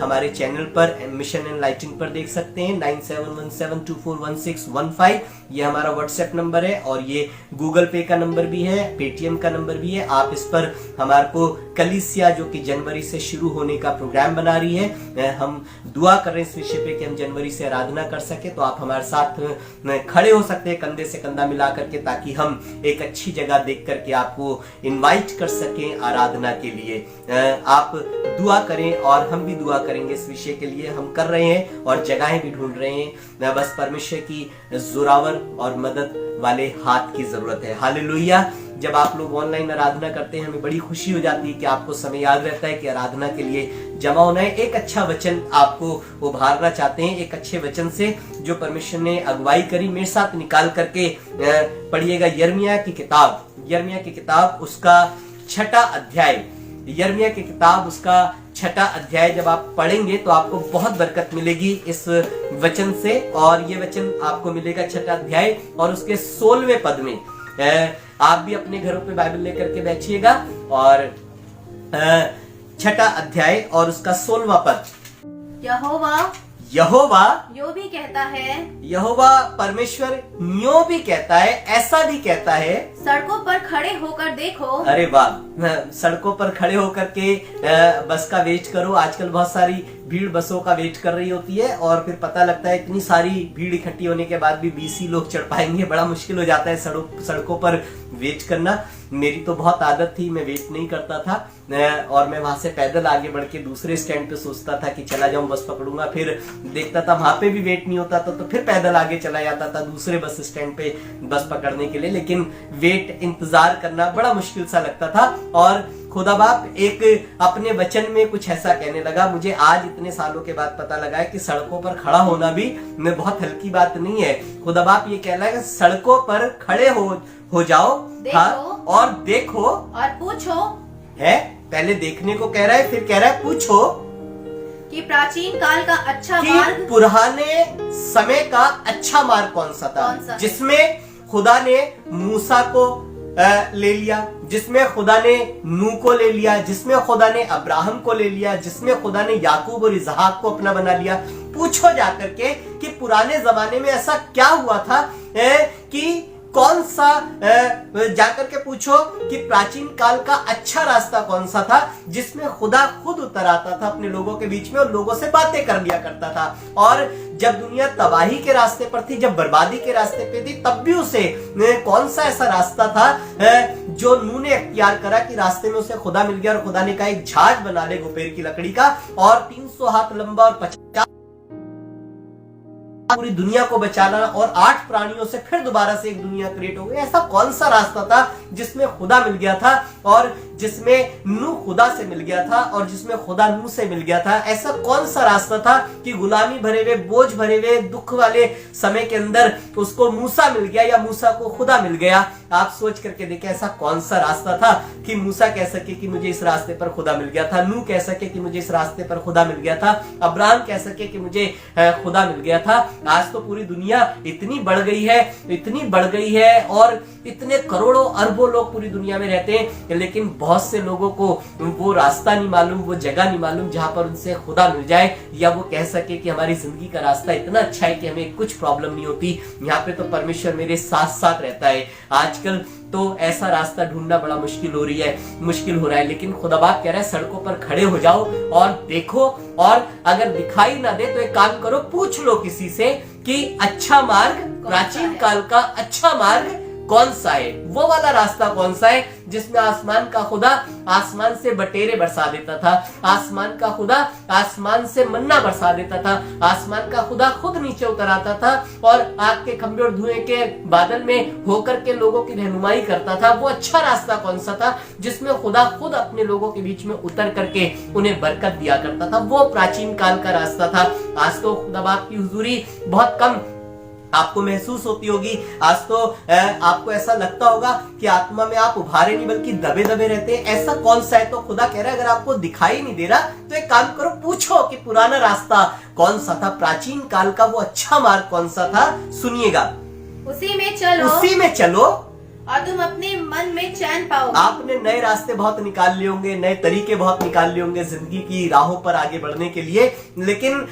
हमारे चैनल पर मिशन एनलाइटन पर देख सकते हैं, 9717241615। ये हमारा व्हाट्सएप नंबर है और ये गूगल पे का नंबर भी है, पेटीएम का नंबर भी है। आप इस पर हमारे को कलीसिया जो कि जनवरी से शुरू होने का प्रोग्राम बना रही है, हम दुआ कर रहे हैं इस विषय पे कि हम जनवरी से आराधना कर सके। तो आप हमारे साथ खड़े हो सकते हैं कंधे से कंधा मिला करके, ताकि हम एक अच्छी जगह देख करके आपको इनवाइट कर सकें आराधना के लिए। आप दुआ करें और हम भी दुआ करेंगे इस विषय के लिए। हम कर रहे हैं और जगहें भी ढूंढ रहे हैं, बस परमेश्वर की जोरावर और मदद वाले हाथ की जरूरत है। हालेलुया। जब आप लोग ऑनलाइन आराधना करते हैं, हमें बड़ी खुशी हो जाती है कि आपको समय याद रहता है कि आराधना के लिए जमा होना है। एक अच्छा वचन आपको उभारना चाहते हैं, एक अच्छे वचन से जो परमेश्वर ने अगुवाई करी मेरे साथ निकाल करके पढ़िएगा यिर्मयाह की किताब उसका 6वां अध्याय। यिर्मयाह की किताब उसका 6वां अध्याय जब आप पढ़ेंगे तो आपको बहुत बरकत मिलेगी इस वचन से। और ये वचन आपको मिलेगा 6वां अध्याय और उसके 16वें पद में। आप भी अपने घरों पे बाइबल लेकर के बैठिएगा और 6वां अध्याय और उसका 16वां पद। यहोवा यो भी कहता है, यहोवा परमेश्वर यूं भी कहता है, ऐसा भी कहता है, सड़कों पर खड़े होकर देखो। अरे वाह, सड़कों पर खड़े होकर के बस का वेट करो। आजकल बहुत सारी भीड़ बसों का वेट कर रही होती है और फिर पता लगता है इतनी सारी भीड़ इकट्ठी होने के बाद भी 20 ही लोग चढ़ पाएंगे। बड़ा मुश्किल हो जाता है सड़कों पर वेट करना। मेरी तो बहुत आदत थी, मैं वेट नहीं करता था और मैं वहां से पैदल आगे बढ़ के दूसरे स्टैंड पे सोचता था कि चला जाऊं, बस पकड़ूंगा। फिर देखता था वहां पे भी वेट नहीं होता था तो फिर पैदल आगे चला जाता था दूसरे बस स्टैंड पे बस पकड़ने के लिए। लेकिन वेट, इंतजार करना बड़ा मुश्किल सा लगता था। और खुदा बाप एक अपने वचन में कुछ ऐसा कहने लगा। मुझे आज इतने सालों के बाद पता लगा है कि सड़कों पर खड़ा होना भी बहुत हल्की बात नहीं है। खुदा बाप ये कह रहा है कि सड़कों पर खड़े हो जाओ, हाँ, और देखो और पूछो। है, पहले देखने को कह रहा है, फिर कह रहा है पूछो कि प्राचीन काल का अच्छा कि मार्ग, पुराने समय का अच्छा मार्ग कौन सा था, जिसमें खुदा ने मूसा को ले लिया, जिसमें खुदा ने नूह को ले लिया, जिसमें खुदा ने अब्राहम को ले लिया, जिसमें खुदा ने याकूब और इसहाक को अपना बना लिया। पूछो जाकर के कि पुराने जमाने में ऐसा क्या हुआ था कि कौन सा जाकर के पूछो कि प्राचीन काल का अच्छा रास्ता कौन सा था जिसमें खुदा खुद उतर आता था अपने लोगों के बीच में और लोगों से बातें कर लिया करता था। और जब दुनिया तबाही के रास्ते पर थी, जब बर्बादी के रास्ते पे थी, तब भी उसे कौन सा ऐसा रास्ता था जो नूह ने अख्तियार करा कि रास्ते में उसे खुदा मिल गया और खुदा ने कहा एक जहाज बना ले गुपेर की लकड़ी का और 300 हाथ लंबा और 50 पूरी दुनिया को बचाना और 8 प्राणियों से फिर दोबारा से एक दुनिया क्रिएट हो गई। ऐसा कौन सा रास्ता था जिसमें खुदा मिल गया था और जिसमें नूह खुदा से मिल गया था और जिसमें खुदा नूह से मिल गया था? ऐसा कौन सा रास्ता था कि गुलामी भरे हुए, बोझ भरे हुए, दुख वाले समय के अंदर उसको मूसा मिल गया या मूसा को खुदा मिल गया? आप सोच करके देखें, ऐसा कौन सा रास्ता था कि मूसा कह सके कि मुझे इस रास्ते पर खुदा मिल गया था, नूह कह सके कि मुझे इस रास्ते पर खुदा मिल गया था, अब्राहम कह सके कि मुझे खुदा मिल गया था। आज तो पूरी दुनिया इतनी बढ़ गई है, इतनी बढ़ गई है और इतने करोड़ों अरबों लोग पूरी दुनिया में रहते हैं, लेकिन बहुत से लोगों को वो रास्ता नहीं मालूम, वो जगह नहीं मालूम जहां पर उनसे खुदा मिल जाए या वो कह सके कि हमारी जिंदगी का रास्ता इतना अच्छा है कि हमें कुछ प्रॉब्लम नहीं होती, यहाँ पे तो परमेश्वर मेरे साथ साथ रहता है। आजकल तो ऐसा रास्ता ढूंढना बड़ा मुश्किल हो रहा है, लेकिन खुदा बाप कह रहा है सड़कों पर खड़े हो जाओ और देखो, और अगर दिखाई ना दे तो एक काम करो, पूछ लो किसी से कि अच्छा मार्ग, प्राचीन काल का अच्छा मार्ग कौन सा है, वो वाला रास्ता कौन सा है जिसमें आसमान का खुदा आसमान से बटेरे बरसा देता था, आसमान का खुदा आसमान से मन्ना बरसा देता था, आसमान का खुदा खुद नीचे उतर आता था और आग के खंभे और धुएं के बादल में होकर के लोगों की रहनुमाई करता था? वो अच्छा रास्ता कौन सा था जिसमें खुदा खुद अपने लोगों के बीच में उतर करके उन्हें बरकत दिया करता था? वो प्राचीन काल का रास्ता था। आज तो खुदा बाप की हुजूरी बहुत कम आपको महसूस होती होगी। आज तो आपको ऐसा लगता होगा कि आत्मा में आप उभारे नहीं बल्कि दबे दबे रहते हैं। ऐसा कौन सा है? तो खुदा कह रहा है अगर आपको दिखाई नहीं दे रहा तो एक काम करो, पूछो कि पुराना रास्ता कौन सा था, प्राचीन काल का वो अच्छा मार्ग कौन सा था। सुनिएगा, उसी में चलो और तुम अपने मन में चैन पाओगे। आपने नए रास्ते बहुत निकाल लिए होंगे, नए तरीके बहुत निकाल लिए होंगे जिंदगी की राहों पर आगे बढ़ने के लिए, लेकिन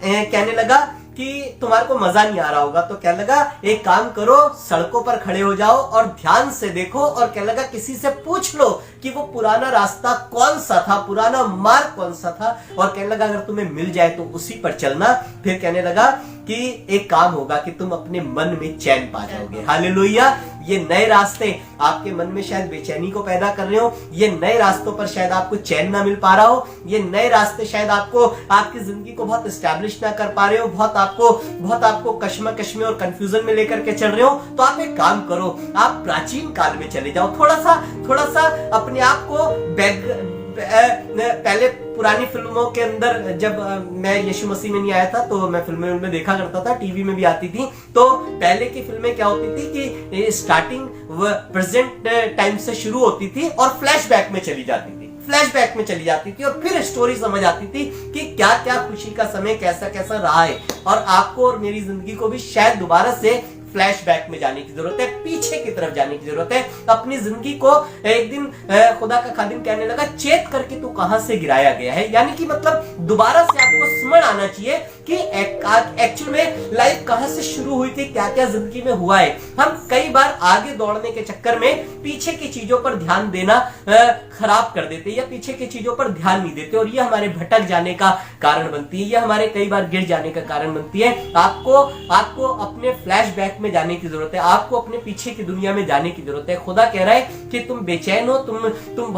कहने लगा कि तुम्हारे को मजा नहीं आ रहा होगा, तो क्या लगा एक काम करो, सड़कों पर खड़े हो जाओ और ध्यान से देखो और क्या लगा किसी से पूछ लो कि वो पुराना रास्ता कौन सा था, पुराना मार्ग कौन सा था, और कहने लगा अगर तुम्हें मिल जाए तो उसी पर चलना। फिर कहने लगा कि एक काम होगा कि तुम अपने मन में चैन पा जाओगे। हालेलुया। ये नए रास्ते आपके मन में शायद बेचैनी को पैदा कर रहे हो, ये नए रास्तों पर शायद आपको चैन ना मिल पा रहा हो, ये नए रास्ते शायद आपको आपकी जिंदगी को बहुत एस्टैब्लिश ना कर पा रहे हो, बहुत आपको कश्मकश में और कंफ्यूजन में लेकर के चल रहे हो, तो आप एक काम करो, आप प्राचीन काल में चले जाओ। थोड़ा सा अपने आप को पहले पुरानी फिल्मों के अंदर, जब मैं यीशु मसीह में नहीं आया था तो मैं फिल्में उनमें देखा करता था, टीवी में भी आती थी, तो पहले की फिल्में क्या होती थी कि स्टार्टिंग प्रेजेंट टाइम से शुरू होती थी और फ्लैशबैक में चली जाती थी और फिर स्टोरी समझ आती थी कि क्या क्या खुशी का समय कैसा कैसा रहा है, और आपको और मेरी जिंदगी को भी शायद दोबारा से फ्लैशबैक में जाने की जरूरत है, पीछे की तरफ जाने की जरूरत है। अपनी जिंदगी को एक दिन खुदा का खादिम कहने लगा चेत करके तू कहां से गिराया गया है, यानी कि मतलब दोबारा से आपको स्मरण आना चाहिए कि एक्चुअल में लाइफ कहां से शुरू हुई थी, क्या क्या जिंदगी में हुआ है। हम कई बार आगे दौड़ने के चक्कर में पीछे की चीजों पर ध्यान देना खराब कर देते या पीछे की चीजों पर ध्यान नहीं देते, और ये हमारे भटक जाने का कारण बनती है, ये हमारे कई बार गिर जाने का कारण बनती है। आपको अपने फ्लैशबैक में जाने की जरूरत है, आपको अपने पीछे की दुनिया में जाने की जरूरत है। खुदा कह रहा है कि तुम बेचैन हो, तुम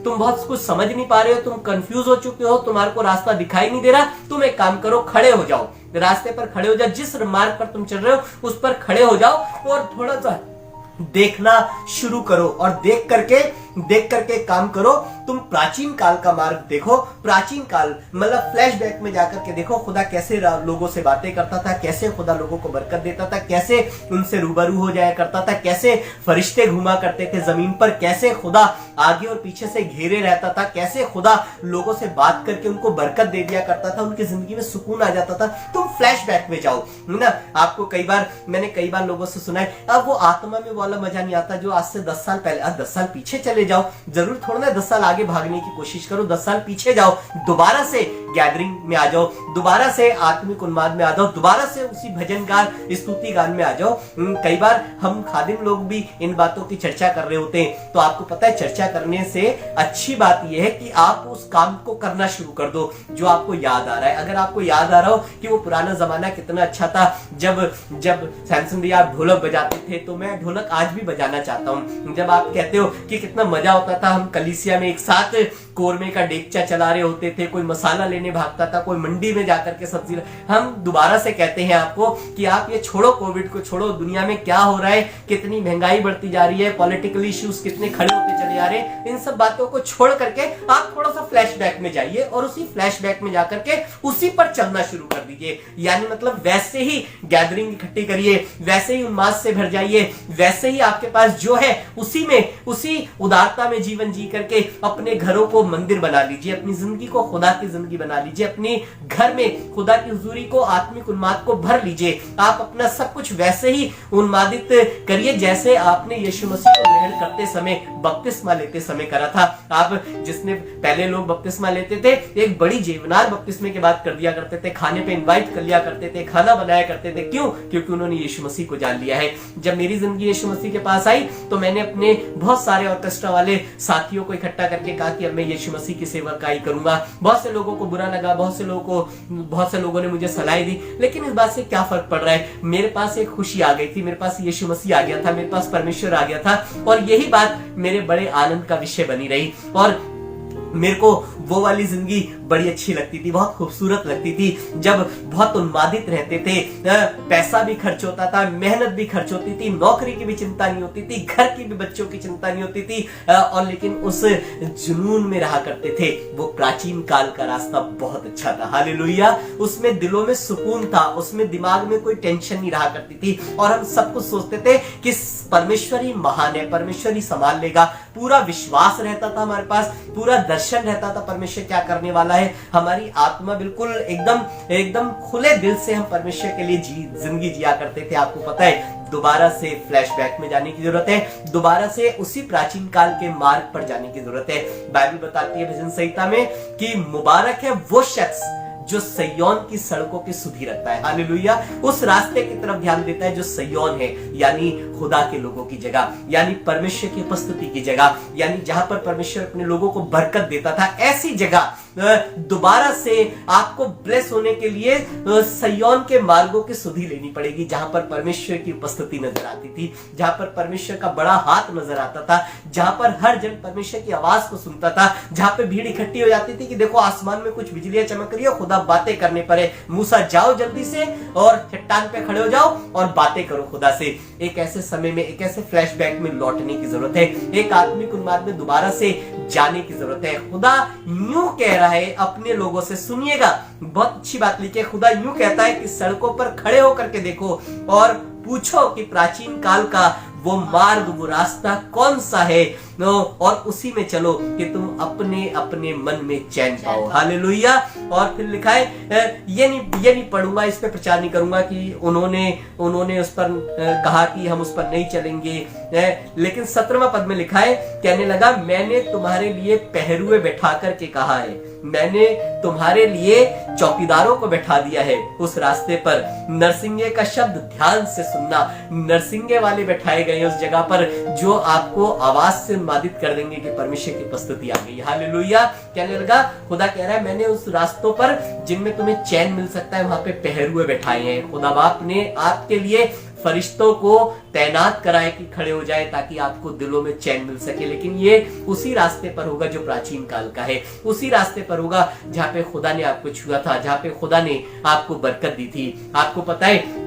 बहुत कुछ समझ नहीं पा रहे हो, तुम कंफ्यूज हो चुके हो, तुम्हारे को रास्ता दिखाई नहीं दे रहा, तुम एक काम करो, खड़े हो जाओ, रास्ते पर खड़े हो जाओ, जिस मार्ग पर तुम चल रहे हो उस पर खड़े हो जाओ और थोड़ा सा देखना शुरू करो, और देख करके काम करो। तुम प्राचीन काल का मार्ग देखो, प्राचीन काल मतलब फ्लैशबैक में जाकर के देखो खुदा कैसे लोगों से बातें करता था, कैसे खुदा लोगों को बरकत देता था, कैसे उनसे रूबरू हो जाया करता था, कैसे फरिश्ते घुमा करते थे जमीन पर, कैसे खुदा आगे और पीछे से घेरे रहता था, कैसे खुदा लोगों से बात करके उनको बरकत दे दिया करता था, उनकी जिंदगी में सुकून आ जाता था। तुम फ्लैशबैक में जाओ ना। आपको मैंने कई बार लोगों से सुना है, अब वो आत्मा में वाला मजा नहीं आता जो आज से 10 साल पहले। 10 साल पीछे चले जाओ, जरूर थोड़ा ना 10 साल आगे भागने की कोशिश करो, 10 साल पीछे जाओ, दोबारा से गैदरिंग में आ जाओ, दोबारा से आत्मिक उन्माद में आ जाओ, दोबारा से उसी भजन गान, स्तुति गान में आ जाओ। कई बार हम खादिम लोग भी इन बातों की चर्चा कर रहे होते हैं, तो आपको पता है चर्चा करने से अच्छी बात यह है कि आप उस काम को करना शुरू कर दो जो आपको याद आ रहा है। अगर आपको याद आ रहा हो कि वो पुराना जमाना कितना अच्छा था, जब सैमसन भैया आप ढोलक बजाते थे, तो मैं ढोलक आज भी बजाना चाहता हूँ। जब आप कहते हो कि कितना मजा होता था, हम कलीसिया में एक साथ कोरमे का डेगचा चला रहे होते थे, कोई मसाला लेने भागता था, कोई मंडी में जाकर के सब्जी। हम दोबारा से कहते हैं आपको कि आप ये छोड़ो, कोविड को छोड़ो, दुनिया में क्या हो रहा है, कितनी महंगाई बढ़ती जा रही है, पॉलिटिकल इश्यूज कितने खड़े होते चले जा रहे हैं, इन सब बातों को छोड़ करके आप थोड़ा सा फ्लैशबैक में जाइए और उसी फ्लैशबैक में जाकर के उसी पर चलना शुरू कर दीजिए। यानी मतलब वैसे ही गैदरिंग इकट्ठी करिए, वैसे ही उन्माद से भर जाइए, वैसे ही आपके पास जो है उसी में, उसी उदारता में जीवन जी करके अपने घरों को मंदिर बना लीजिए, अपनी जिंदगी को खुदा की जिंदगी बना लीजिए, अपने घर में खुदा की हुजूरी को, आत्मिक उन्माद को भर लीजिए। आप अपना सब कुछ वैसे ही उन्मादित करिए जैसे आपने यीशु मसीह को ग्रहण करते समय, बपतिस्मा लेते समय करा था। आप जिसने पहले लोग बपतिस्मा लेते थे, एक बड़ी जीवनार बपतिस्मे के बाद कर दिया करते थे, खाने पे इनवाइट कर लिया करते थे, खाना बनाया करते थे। क्यों? क्योंकि उन्होंने यीशु मसीह को जान लिया है। जब मेरी जिंदगी यीशु मसीह के पास आई तो मैंने अपने बहुत सारे ऑर्केस्ट्रा वाले साथियों को इकट्ठा करके कहा कि अब मैं यीशु मसीह की सेवकाई करूंगा। बहुत से लोगों को बुरा लगा, बहुत से लोगों ने मुझे सलाह दी, लेकिन इस बात से क्या फर्क पड़ रहा है? मेरे पास एक खुशी आ गई थी, मेरे पास यीशु मसीह आ गया था, मेरे पास परमेश्वर आ गया था, और यही बात मेरे बड़े आनंद का विषय बनी रही। और मेरे को वो वाली जिंदगी बड़ी अच्छी लगती थी, बहुत खूबसूरत लगती थी, जब बहुत उन्मादित रहते थे, पैसा भी खर्च होता था, मेहनत भी खर्च होती थी, नौकरी की भी चिंता नहीं होती थी, घर की भी, बच्चों की चिंता नहीं होती थी, और लेकिन उस जुनून में रहा करते थे। वो प्राचीन काल का रास्ता बहुत अच्छा था, हालेलुया। उसमें दिलों में सुकून था, उसमें दिमाग में कोई टेंशन नहीं रहा करती थी, और हम सब कुछ सोचते थे कि परमेश्वर ही महान है, परमेश्वर ही संभाल लेगा। पूरा विश्वास रहता था हमारे पास, पूरा दर्शन रहता था परमेश्वर क्या करने वाला है। हमारी आत्मा बिल्कुल एकदम खुले दिल से हम परमेश्वर के लिए जिंदगी जिया करते थे। आपको पता है, दोबारा से फ्लैशबैक में जाने की जरूरत है, दोबारा से उसी प्राचीन काल के मार्ग पर जाने की जरूरत है। बाइबल बताती है भजन संहिता में कि मुबारक है वो शख्स जो सयोन की सड़कों की सुधि रखता है, हालेलुया। उस रास्ते की तरफ ध्यान देता है जो सयोन है, यानी खुदा के लोगों की जगह, यानी परमेश्वर की उपस्थिति की जगह, यानी जहां पर परमेश्वर अपने लोगों को बरकत देता था, ऐसी जगह दोबारा से आपको ब्लेस होने के लिए सयोन के मार्गों की सुधि लेनी पड़ेगी, जहां पर परमेश्वर की उपस्थिति नजर आती थी, जहां पर परमेश्वर का बड़ा हाथ नजर आता था, जहां पर हर जन परमेश्वर की आवाज को सुनता था, जहां पे भीड़ इकट्ठी हो जाती थी कि देखो आसमान में कुछ बिजलियां चमक रही है, खुदा बातें करने पर है, मूसा जाओ जल्दी से और चट्टान पे खड़े हो जाओ और बातें करो खुदा से। एक ऐसे समय में, एक ऐसे फ्लैशबैक में लौटने की जरूरत है, एक आत्मिक उन्माद में दोबारा से जाने की जरूरत है। खुदा यूं कह रहा है अपने लोगों से, सुनिएगा, बहुत अच्छी बात लिखी है। खुदा यूं कहता है कि सड़कों पर खड़े होकर के देखो और पूछो कि प्राचीन काल का वो मार्ग, वो रास्ता कौन सा है, और उसी में चलो कि तुम अपने अपने मन में चैन पाओ, हालेलुया। और फिर लिखा है, ये नहीं पढ़ूंगा, इस पे प्रचार नहीं करूंगा कि उन्होंने उस पर कहा कि हम उस पर नहीं चलेंगे, लेकिन 17वां पद में लिखा है, कहने लगा मैंने तुम्हारे लिए पहरुए बैठा करके कहा है, मैंने तुम्हारे लिए चौकीदारों को बैठा दिया है उस रास्ते पर। नरसिंगे का शब्द ध्यान से सुनना, नरसिंगे वाले बैठाए गए उस जगह पर जो आपको आवाज से उन्मादित कर देंगे कि परमेश्वर की उपस्थिति आ गई, हालेलुया। कहने लगा, खुदा कह रहा है मैंने उस रास्तों पर जिनमें तुम्हें चैन मिल सकता है, वहां पे पहरुए बैठाए हैं। खुदा बाप ने आपके लिए फरिश्तों को तैनात कराए कि खड़े हो जाए ताकि आपको दिलों में चैन मिल सके, लेकिन ये उसी रास्ते पर होगा जो प्राचीन काल का है, उसी रास्ते पर होगा जहां पे खुदा ने आपको छुआ था, जहां पे खुदा ने आपको बरकत दी थी। आपको पता है,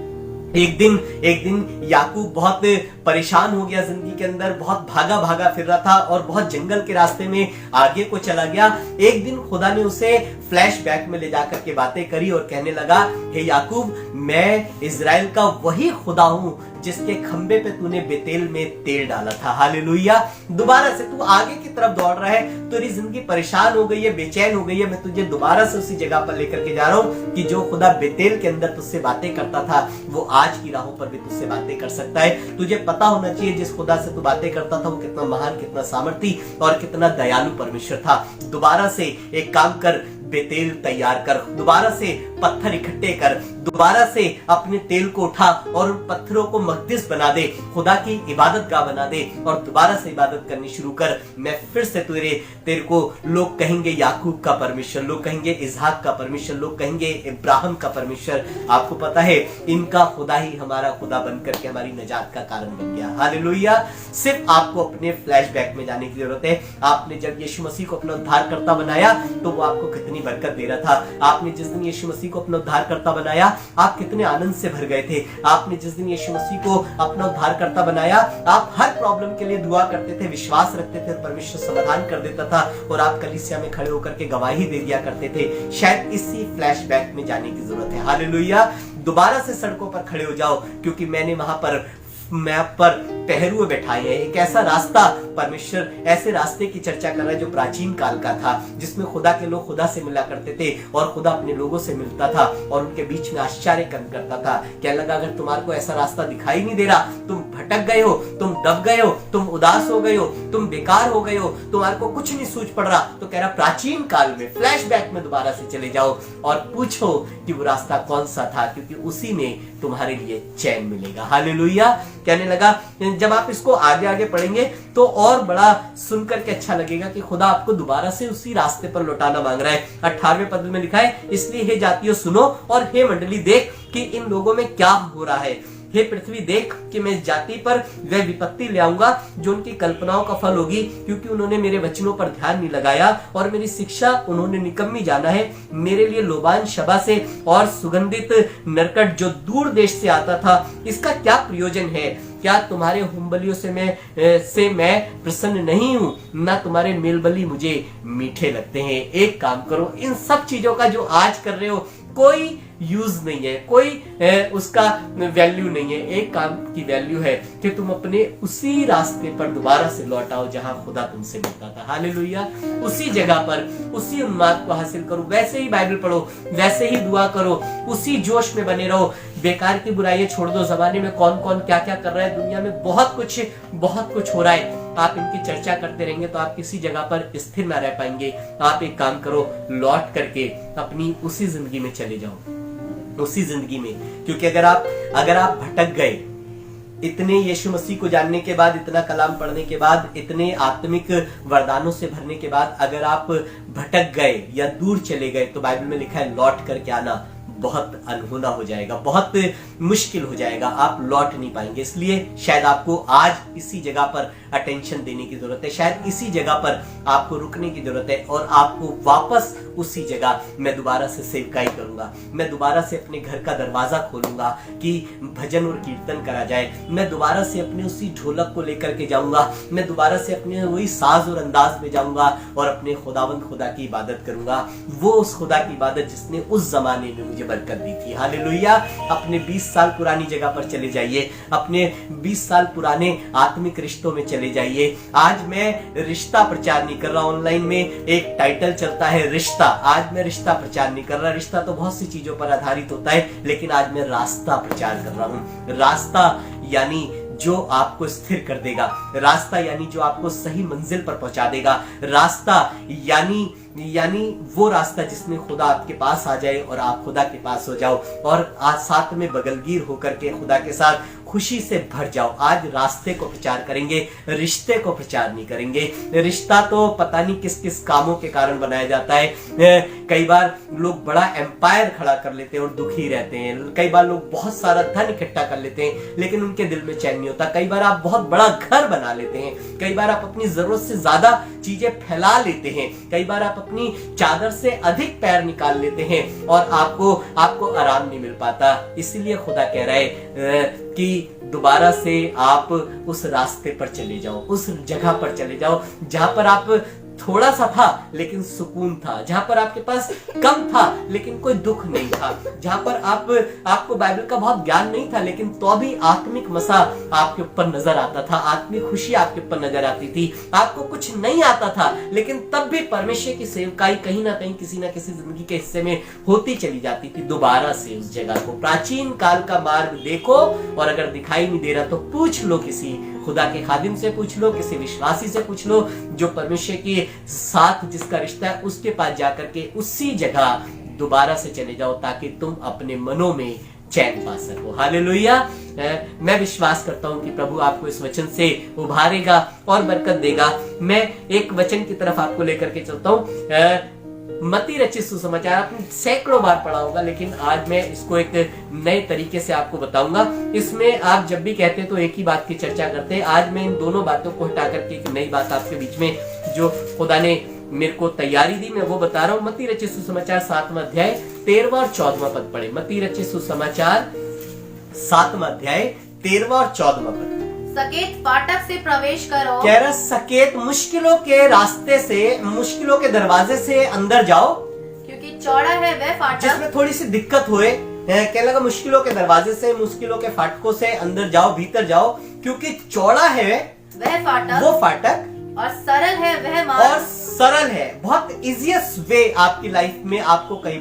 एक दिन याकूब बहुत परेशान हो गया जिंदगी के अंदर, बहुत भागा फिर रहा था और बहुत जंगल के रास्ते में आगे को चला गया। एक दिन खुदा ने उसे फ्लैशबैक में ले जाकर के बातें करी और कहने लगा, हे याकूब, मैं इजराइल का वही खुदा हूं जिसके खंबे पे तूने बेतेल में तेल डाला था, हालेलुया। दोबारा से तू आगे की तरफ दौड़ रहा है, तेरी जिंदगी परेशान हो गई है, बेचैन हो गई है, मैं तुझे दोबारा से उसी जगह पर लेकर के जा रहा हूं कि जो खुदा बेतेल के अंदर तुझसे बातें करता था वो आज की राहों पर भी तुझसे बातें कर सकता है। तुझे पता होना चाहिए जिस खुदा से तू बातें करता था वो कितना महान, कितना सामर्थी और कितना दयालु परमेश्वर था। दोबारा से एक काम कर, बेतेल तैयार कर, दोबारा से पत्थर इकट्ठे कर, दोबारा से अपने तेल को उठा और उन पत्थरों को मकदस बना दे, खुदा की इबादत गाह बना दे और दोबारा से इबादत करनी शुरू कर। मैं फिर से तेरे को लोग कहेंगे याकूब का परमेश्वर, लोग कहेंगे इसहाक का परमेश्वर, लोग कहेंगे इब्राहिम का परमेश्वर। आपको पता है इनका खुदा ही हमारा खुदा बनकर के हमारी निजात का कारण बन गया। हालेलुया। सिर्फ आपको अपने फ्लैशबैक में जाने की जरूरत है। आपने जब यीशु मसीह को अपना उद्धारकर्ता बनाया तो वो आपको कितनी बरकत दे रहा था। आपने जिस दिन यीशु मसीह को अपना उद्धारकर्ता बनाया आप कितने आनंद से भर गए थे। आपने जिस दिन यीशु मसीह को अपना उद्धारकर्ता बनाया आप हर प्रॉब्लम के लिए दुआ करते थे, विश्वास रखते थे, परमेश्वर समाधान कर देता था और आप कलीसिया में खड़े होकर के गवाही दे दिया करते थे। शायद इसी फ्लैशबैक में जाने की जरूरत है। हालेलुया। दोबारा से सड़कों पर खड़े हो जाओ, क्योंकि मैंने वहां पर मैप पर पहरुए बैठाए हैं। एक ऐसा रास्ता, परमेश्वर ऐसे रास्ते की चर्चा कर रहा है जो प्राचीन काल का था, जिसमें खुदा के लोग खुदा से मिला करते थे और खुदा अपने लोगों से मिलता था और उनके बीच में आश्चर्य कर्म करता था। क्या लगा अगर तुम्हारे को ऐसा रास्ता दिखाई नहीं दे रहा, तुम भटक गए हो, तुम दब गए हो, तुम उदास हो गए हो, तुम बेकार हो गए हो, तुम्हारे को कुछ नहीं सूझ पड़ रहा, तो कह रहा प्राचीन काल में फ्लैशबैक में दोबारा से चले जाओ और पूछो कि वो रास्ता कौन सा था, क्योंकि उसी में तुम्हारे लिए चैन मिलेगा। हालेलुया। कहने लगा जब आप इसको आगे आगे पढ़ेंगे तो और बड़ा सुनकर के अच्छा लगेगा कि खुदा आपको दोबारा से उसी रास्ते पर लौटाना मांग रहा है। 18वें पद में लिखा है, इसलिए हे जातियों सुनो और हे मंडली देख कि इन लोगों में क्या हो रहा है। हे पृथ्वी देख कि मैं इस जाति पर वह विपत्ति ले आऊंगा जो उनकी कल्पनाओं का फल होगी, क्योंकि उन्होंने मेरे वचनों पर ध्यान नहीं लगाया और मेरी शिक्षा उन्होंने निकम्मी जाना है। मेरे लिए लोबान शबा से और सुगंधित नरकट जो दूर देश से आता था, इसका क्या प्रयोजन है? क्या तुम्हारे होमबलियों से मैं प्रसन्न नहीं हूं? ना तुम्हारे मेलबली मुझे मीठे लगते हैं। एक काम करो, इन सब चीजों का जो आज कर रहे हो कोई यूज नहीं है, कोई उसका वैल्यू नहीं है। एक काम की वैल्यू है कि तुम अपने उसी रास्ते पर दोबारा से लौट आओ जहां खुदा तुमसे मिलता था। हालेलुया। उसी जगह पर उसी उन्माद को हासिल करो, वैसे ही बाइबल पढ़ो, वैसे ही दुआ करो, उसी जोश में बने रहो। बेकार की बुराइयां छोड़ दो। जमाने में कौन कौन क्या क्या कर रहा है, दुनिया में बहुत कुछ हो रहा है। आप इनकी चर्चा करते रहेंगे तो आप किसी जगह पर स्थिर ना रह पाएंगे। आप एक काम करो, लौट करके अपनी उसी जिंदगी में चले जाओ, उसी जिंदगी में। क्योंकि अगर आप भटक गए, इतने यीशु मसीह को जानने के बाद, इतना कलाम पढ़ने के बाद, इतने आत्मिक वरदानों से भरने के बाद अगर आप भटक गए या दूर चले गए, तो बाइबल में लिखा है लौट करके आना बहुत अनहोना हो जाएगा, बहुत मुश्किल हो जाएगा, आप लौट नहीं पाएंगे। इसलिए शायद आपको आज इसी जगह पर अटेंशन देने की जरूरत है, शायद इसी जगह पर आपको रुकने की जरूरत है और आपको वापस उसी जगह मैं दोबारा से सेवकाई करूंगा, मैं दोबारा से अपने घर का दरवाजा खोलूंगा कि भजन और कीर्तन करा जाए, मैं दोबारा से अपने उसी ढोलक को लेकर के जाऊंगा, मैं दोबारा से अपने वही साज और अंदाज में जाऊंगा और अपने खुदावंद खुदा की इबादत करूंगा। वो उस खुदा की इबादत जिसने उस जमाने में मुझे बरकत दी थी। हालेलुया। अपने 20 साल पुरानी जगह पर चले जाइए, अपने 20 साल पुराने आत्मिक रिश्तों में चले जाइए। आज मैं रिश्ता प्रचार नहीं कर रहा, ऑनलाइन में एक टाइटल चलता है रिश्ता। आज मैं रिश्ता प्रचार नहीं कर रहा, रिश्ता तो बहुत सी चीजों पर आधारित होता है, लेकिन आज मैं रास्ता प्रचार कर रहा हूं। रास्ता यानी जो आपको स्थिर कर देगा, रास्ता यानी जो आपको सही मंजिल पर पहुंचा देगा, रास्ता यानी वो रास्ता जिसमें खुदा आपके पास आ जाए और आप खुदा के पास हो जाओ और आज साथ में बगलगीर होकर के खुदा के साथ खुशी से भर जाओ। आज रास्ते को प्रचार करेंगे, रिश्ते को प्रचार नहीं करेंगे। रिश्ता तो पता नहीं किस किस कामों के कारण बनाया जाता है। कई बार लोग बड़ा एम्पायर खड़ा कर लेते हैं और दुखी रहते हैं। कई बार लोग बहुत सारा धन इकट्ठा कर लेते हैं लेकिन उनके दिल में चैन नहीं होता। कई बार आप बहुत बड़ा घर बना लेते हैं, कई बार आप अपनी जरूरत से ज्यादा चीजें फैला लेते हैं, कई बार आप अपनी चादर से अधिक पैर निकाल लेते हैं और आपको आराम नहीं मिल पाता। इसीलिए खुदा कह रहा है कि दोबारा से आप उस रास्ते पर चले जाओ, उस जगह पर चले जाओ जहां पर आप थोड़ा सा था लेकिन सुकून था, जहां पर आपके पास कम था लेकिन कोई दुख नहीं था, जहां पर आपको बाइबल का बहुत ज्ञान नहीं था लेकिन तो भी आत्मिक मसा आपके ऊपर नजर आता था, आत्मिक खुशी आपके ऊपर नजर आती थी। आपको कुछ नहीं आता था लेकिन तब भी परमेश्वर की सेवकाई कहीं ना कहीं किसी ना किसी जिंदगी के हिस्से में होती चली जाती थी। दोबारा से उस जगह को, प्राचीन काल का मार्ग देखो और अगर दिखाई नहीं दे रहा तो पूछ लो किसी खुदा के खादिम से पूछ लो, किसी विश्वासी से पूछ लो जो परमेश्वर के साथ जिसका रिश्ता है, उसके पास जाकर के उसी जगह दोबारा से चले जाओ ताकि तुम अपने मनों में चैन पा सको। हालेलुया। मैं विश्वास करता हूं कि प्रभु आपको इस वचन से उभारेगा और बरकत देगा। मैं एक वचन की तरफ आपको लेकर के चलता हूं। मत्ती रचित सुसमाचार आपने सैकड़ों बार पढ़ा होगा, लेकिन आज मैं इसको एक नए तरीके से आपको बताऊंगा। इसमें आप जब भी कहते हैं तो एक ही बात की चर्चा करते हैं। आज मैं इन दोनों बातों को हटा करके एक नई बात आपके बीच में जो खुदा ने मेरे को तैयारी दी, मैं वो बता रहा हूँ। मत्ती रचित सुसमाचार 7वां अध्याय 13वां और 14वां पद पढ़े। मत्ती रचित सुसमाचार 7वां अध्याय 13वां और 14वां पद। सकेत फाटक से प्रवेश करो। कह रहा सकेत मुश्किलों के रास्ते से, मुश्किलों के दरवाजे से अंदर जाओ, क्योंकि चौड़ा है वह फाटक जिसमें थोड़ी सी दिक्कत हुए। कहने लगा मुश्किलों के दरवाजे से, मुश्किलों के फाटकों से अंदर जाओ, भीतर जाओ, क्योंकि चौड़ा है वह फाटक, वो फाटक, और सरल है वह मार्ग, और सरल है। बहुत इजीएस्ट वे आपकी लाइफ में आपको कई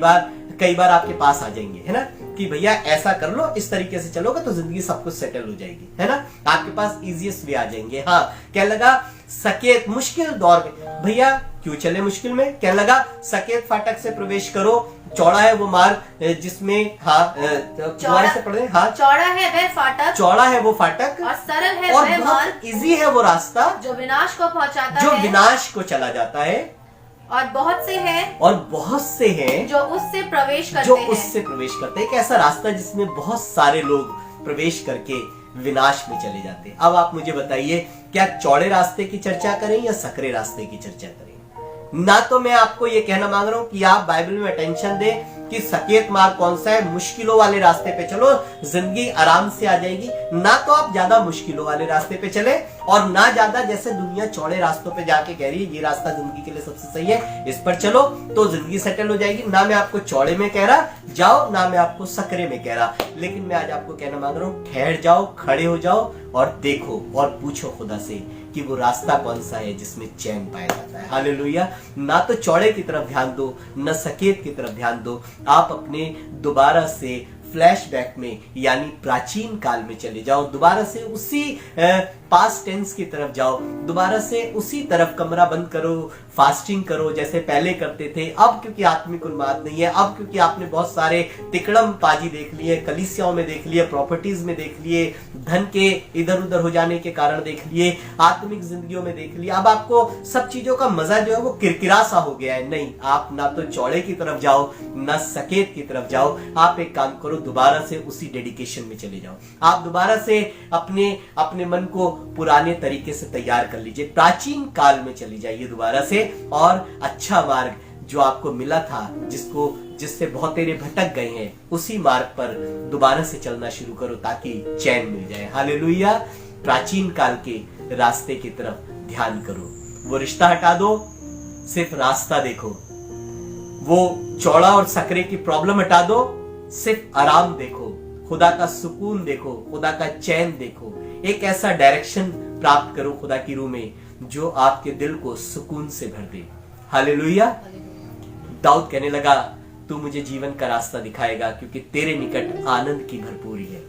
बार आपके पास आ जाएंगे, है ना, कि भैया ऐसा कर लो, इस तरीके से चलोगे तो जिंदगी सब कुछ सेटल हो जाएगी, है ना। आपके पास इजीएस्ट वे आ जाएंगे। हाँ, क्या लगा सकेत मुश्किल दौर में, भैया क्यों चले मुश्किल में, क्या लगा सकेत फाटक से प्रवेश करो, चौड़ा है वो मार्ग जिसमें, हाँ से पढ़े, हाँ चौड़ा है वह फाटक, चौड़ा है वो फाटक, और सरल है और वह मार्ग, इजी है वो रास्ता जो विनाश को पहुंचाता जो है, विनाश को चला जाता है, और बहुत से हैं जो उससे प्रवेश करते हैं। एक ऐसा रास्ता जिसमें बहुत सारे लोग प्रवेश करके विनाश में चले जाते हैं। अब आप मुझे बताइए, क्या चौड़े रास्ते की चर्चा करें या सकरे रास्ते की चर्चा करें? ना तो मैं आपको ये कहना मांग रहा हूं कि आप बाइबल में अटेंशन दें कि सकेत मार्ग कौन सा है, मुश्किलों वाले रास्ते पे चलो, जिंदगी आराम से आ जाएगी। ना तो आप ज्यादा मुश्किलों वाले रास्ते पे चले, और ना ज्यादा जैसे दुनिया चौड़े रास्तों पे जाके कह रही है ये रास्ता जिंदगी के लिए सबसे सही है, इस पर चलो तो जिंदगी सेटल हो जाएगी। ना मैं आपको चौड़े में कह रहा जाओ, ना मैं आपको सकरे में कह रहा, लेकिन मैं आज आपको कहना मांग रहा हूं, ठहर जाओ, खड़े हो जाओ और देखो और पूछो खुदा से कि वो रास्ता कौन सा है जिसमें चैन पाया जाता है। हालेलुया। ना तो चौड़े की तरफ ध्यान दो, न सकेत की तरफ ध्यान दो। आप अपने दोबारा से फ्लैशबैक में यानी प्राचीन काल में चले जाओ, दोबारा से उसी पास्ट टेंस की तरफ जाओ, दोबारा से उसी तरफ कमरा बंद करो, फास्टिंग करो जैसे पहले करते थे। अब क्योंकि आत्मिक उन्माद नहीं है, अब क्योंकि आपने बहुत सारे तिकड़म बाजी देख लिए, कलीसियाओं में देख लिए, प्रॉपर्टीज में देख लिए, धन के इधर उधर हो जाने के कारण देख लिए, आत्मिक जिंदगियों में देख लिए, अब आपको सब चीजों का मजा जो है वो किरकिरा सा हो गया है। नहीं, आप ना तो चौड़े की तरफ जाओ, ना सकेत की तरफ जाओ। आप एक काम करो, दोबारा से उसी डेडिकेशन में चले जाओ। आप दोबारा से अपने मन को पुराने तरीके से तैयार कर लीजिए, प्राचीन काल में चली जाइए दोबारा से, और अच्छा मार्ग जो आपको मिला था, जिससे बहुत तेरे भटक गए हैं, उसी मार्ग पर दोबारा से चलना शुरू करो ताकि चैन मिल जाए। हालेलुया। प्राचीन काल के रास्ते की तरफ ध्यान करो, वो रिश्ता हटा दो, सिर्फ रास्ता देखो, वो चौड़ा और सकरे की प्रॉब्लम हटा दो, सिर्फ आराम देखो, खुदा का सुकून देखो, खुदा का चैन देखो। एक ऐसा डायरेक्शन प्राप्त करो खुदा की रूह में जो आपके दिल को सुकून से भर दे। हालेलुया। दाऊद कहने लगा, तू मुझे जीवन का रास्ता दिखाएगा क्योंकि तेरे निकट आनंद की भरपूरी है।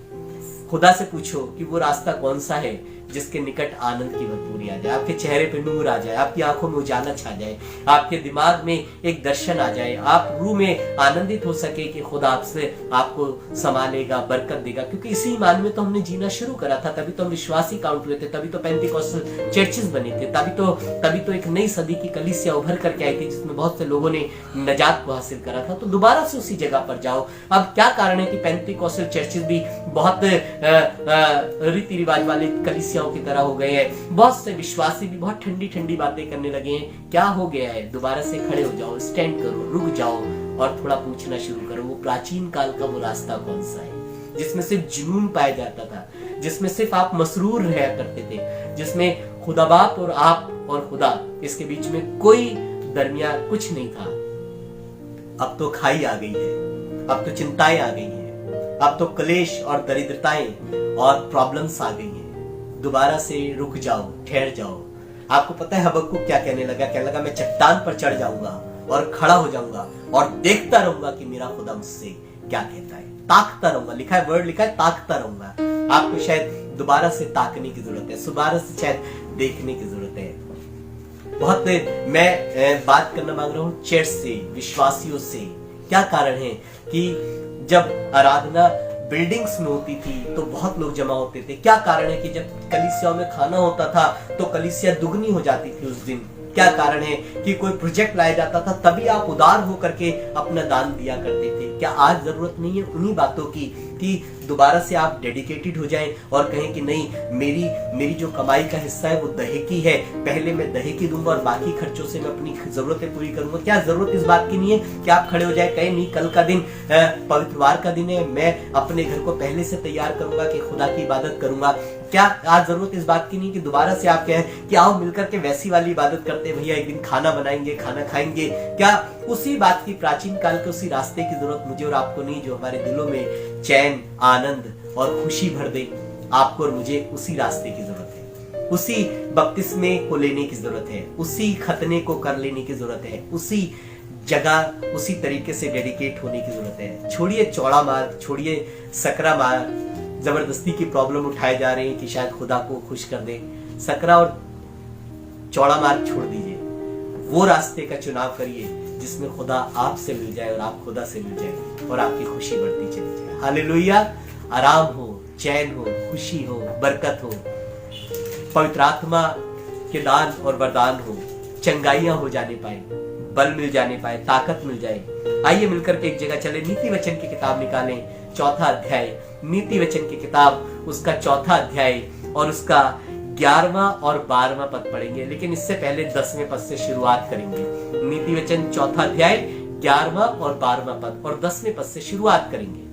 खुदा से पूछो कि वो रास्ता कौन सा है जिसके निकट आनंद की भरपूरी आ जाए, आपके चेहरे पे नूर आ जाए, आपकी आंखों में उजाला छा जाए, आपके दिमाग में एक दर्शन आ जाए, आप रूह में आनंदित हो सके कि खुदा आपसे आपको संभालेगा, बरकत देगा। क्योंकि इसी ईमान में तो हमने जीना शुरू करा था, तभी तो हम विश्वासी काउंट हुए थे, तभी तो पेंटिकॉस्टल चर्चेस बने थे, तभी तो एक नई सदी की कलीसिया उभर करके आई थी जिसमें बहुत से लोगों ने नजात को हासिल करा था। तो दोबारा से उसी जगह पर जाओ। अब क्या कारण है कि पेंटिकॉस्टल चर्चेस भी बहुत रीति रिवाज वाले कलीसियाओं की तरह हो गए हैं, बहुत से विश्वासी भी बहुत ठंडी ठंडी बातें करने लगे हैं। क्या हो गया है? दोबारा से खड़े हो जाओ, स्टैंड करो, रुक जाओ और थोड़ा पूछना शुरू करो, वो प्राचीन काल का वो रास्ता कौन सा है जिसमें सिर्फ जुनून पाया जाता था, जिसमें सिर्फ आप मसरूर रहा करते थे, जिसमें खुदा बाप और आप और खुदा, इसके बीच में कोई दरमिया कुछ नहीं था। अब तो खाई आ गई है, अब तो चिंताएं आ गई हैं, अब तो क्लेश और दरिद्रताएं और प्रॉब्लम्स आ गई हैं। दोबारा से रुक जाओ, ठहर जाओ। आपको पता है हबक्कुक क्या कहने लगा? कहने लगा मैं चट्टान पर चढ़ जाऊंगा और खड़ा हो जाऊंगा और देखता रहूंगा कि मेरा खुदा मुझसे क्या कहता है। ताकता रहूंगा, लिखा है, वर्ड लिखा है, ताकता रहूंगा। आपको शायद दोबारा से ताकने की जरूरत है, दोबारा से शायद देखने की जरूरत है। बहुत मैं बात करना मांग रहा हूँ चर्च से, विश्वासियों से। क्या कारण है कि जब आराधना बिल्डिंग्स में होती थी तो बहुत लोग जमा होते थे। क्या कारण है कि जब कलीसियाओं में खाना होता था तो कलीसिया दुगनी हो जाती थी उस दिन। क्या कारण है कि कोई प्रोजेक्ट लाया जाता था तभी आप उदार होकर के अपना दान दिया करते थे। क्या आज जरूरत नहीं है उन्हीं बातों की कि दोबारा से आप डेडिकेटेड हो जाएं और कहें कि नहीं, मेरी जो कमाई का हिस्सा है वो दहेकी है, पहले मैं दहेकी दूंगा और बाकी खर्चों से मैं अपनी जरूरतें पूरी करूंगा। क्या जरूरत इस बात की नहीं है कि आप खड़े हो जाए, कहें नहीं, कल का दिन पवित्रवार का दिन है, मैं अपने घर को पहले से तैयार करूंगा कि खुदा की इबादत करूंगा। क्या आज जरूरत इस बात की नहीं कि दोबारा से आप कहें कि आओ मिलकर के वैसी वाली इबादत करते हैं, भैया एक दिन खाना बनाएंगे, खाना खाएंगे। क्या उसी बात की, प्राचीन काल के उसी रास्ते की जरूरत मुझे और आपको नहीं जो हमारे दिलों में चैन, आनंद और खुशी भर दे? आपको और मुझे उसी रास्ते की जरूरत है, उसी बपतिस्मे को लेने की जरूरत है, उसी खतने को कर लेने की जरूरत है, उसी जगह उसी तरीके से डेडिकेट होने की जरूरत है। छोड़िए चौड़ा मार्ग, छोड़िए सकरा मार्ग, जबरदस्ती की प्रॉब्लम उठाए जा रहे हैं कि शायद खुदा को खुश कर दे। सकरा और चौड़ा मार्ग छोड़ दीजिए, वो रास्ते का चुनाव करिए जिसमें खुदा आपसे मिल जाए और आप खुदा से मिल जाए और आपकी खुशी बढ़ती चली जाए। हालेलुया। आराम हो, चैन हो, खुशी हो, बरकत हो, पवित्र आत्मा के दान और वरदान हो, चंगाइयां हो जाने पाए, बल मिल जाने पाए, ताकत मिल जाए। आइए मिलकर के एक जगह चले, नीति वचन की किताब निकालें, 4वां अध्याय, नीति वचन की किताब उसका 4वां अध्याय और उसका 11वां और 12वां पद पढ़ेंगे। लेकिन इससे पहले 10वें पद से शुरुआत करेंगे। नीति वचन 4वां अध्याय 11वां और 12वां पद और 10वें पद से शुरुआत करेंगे।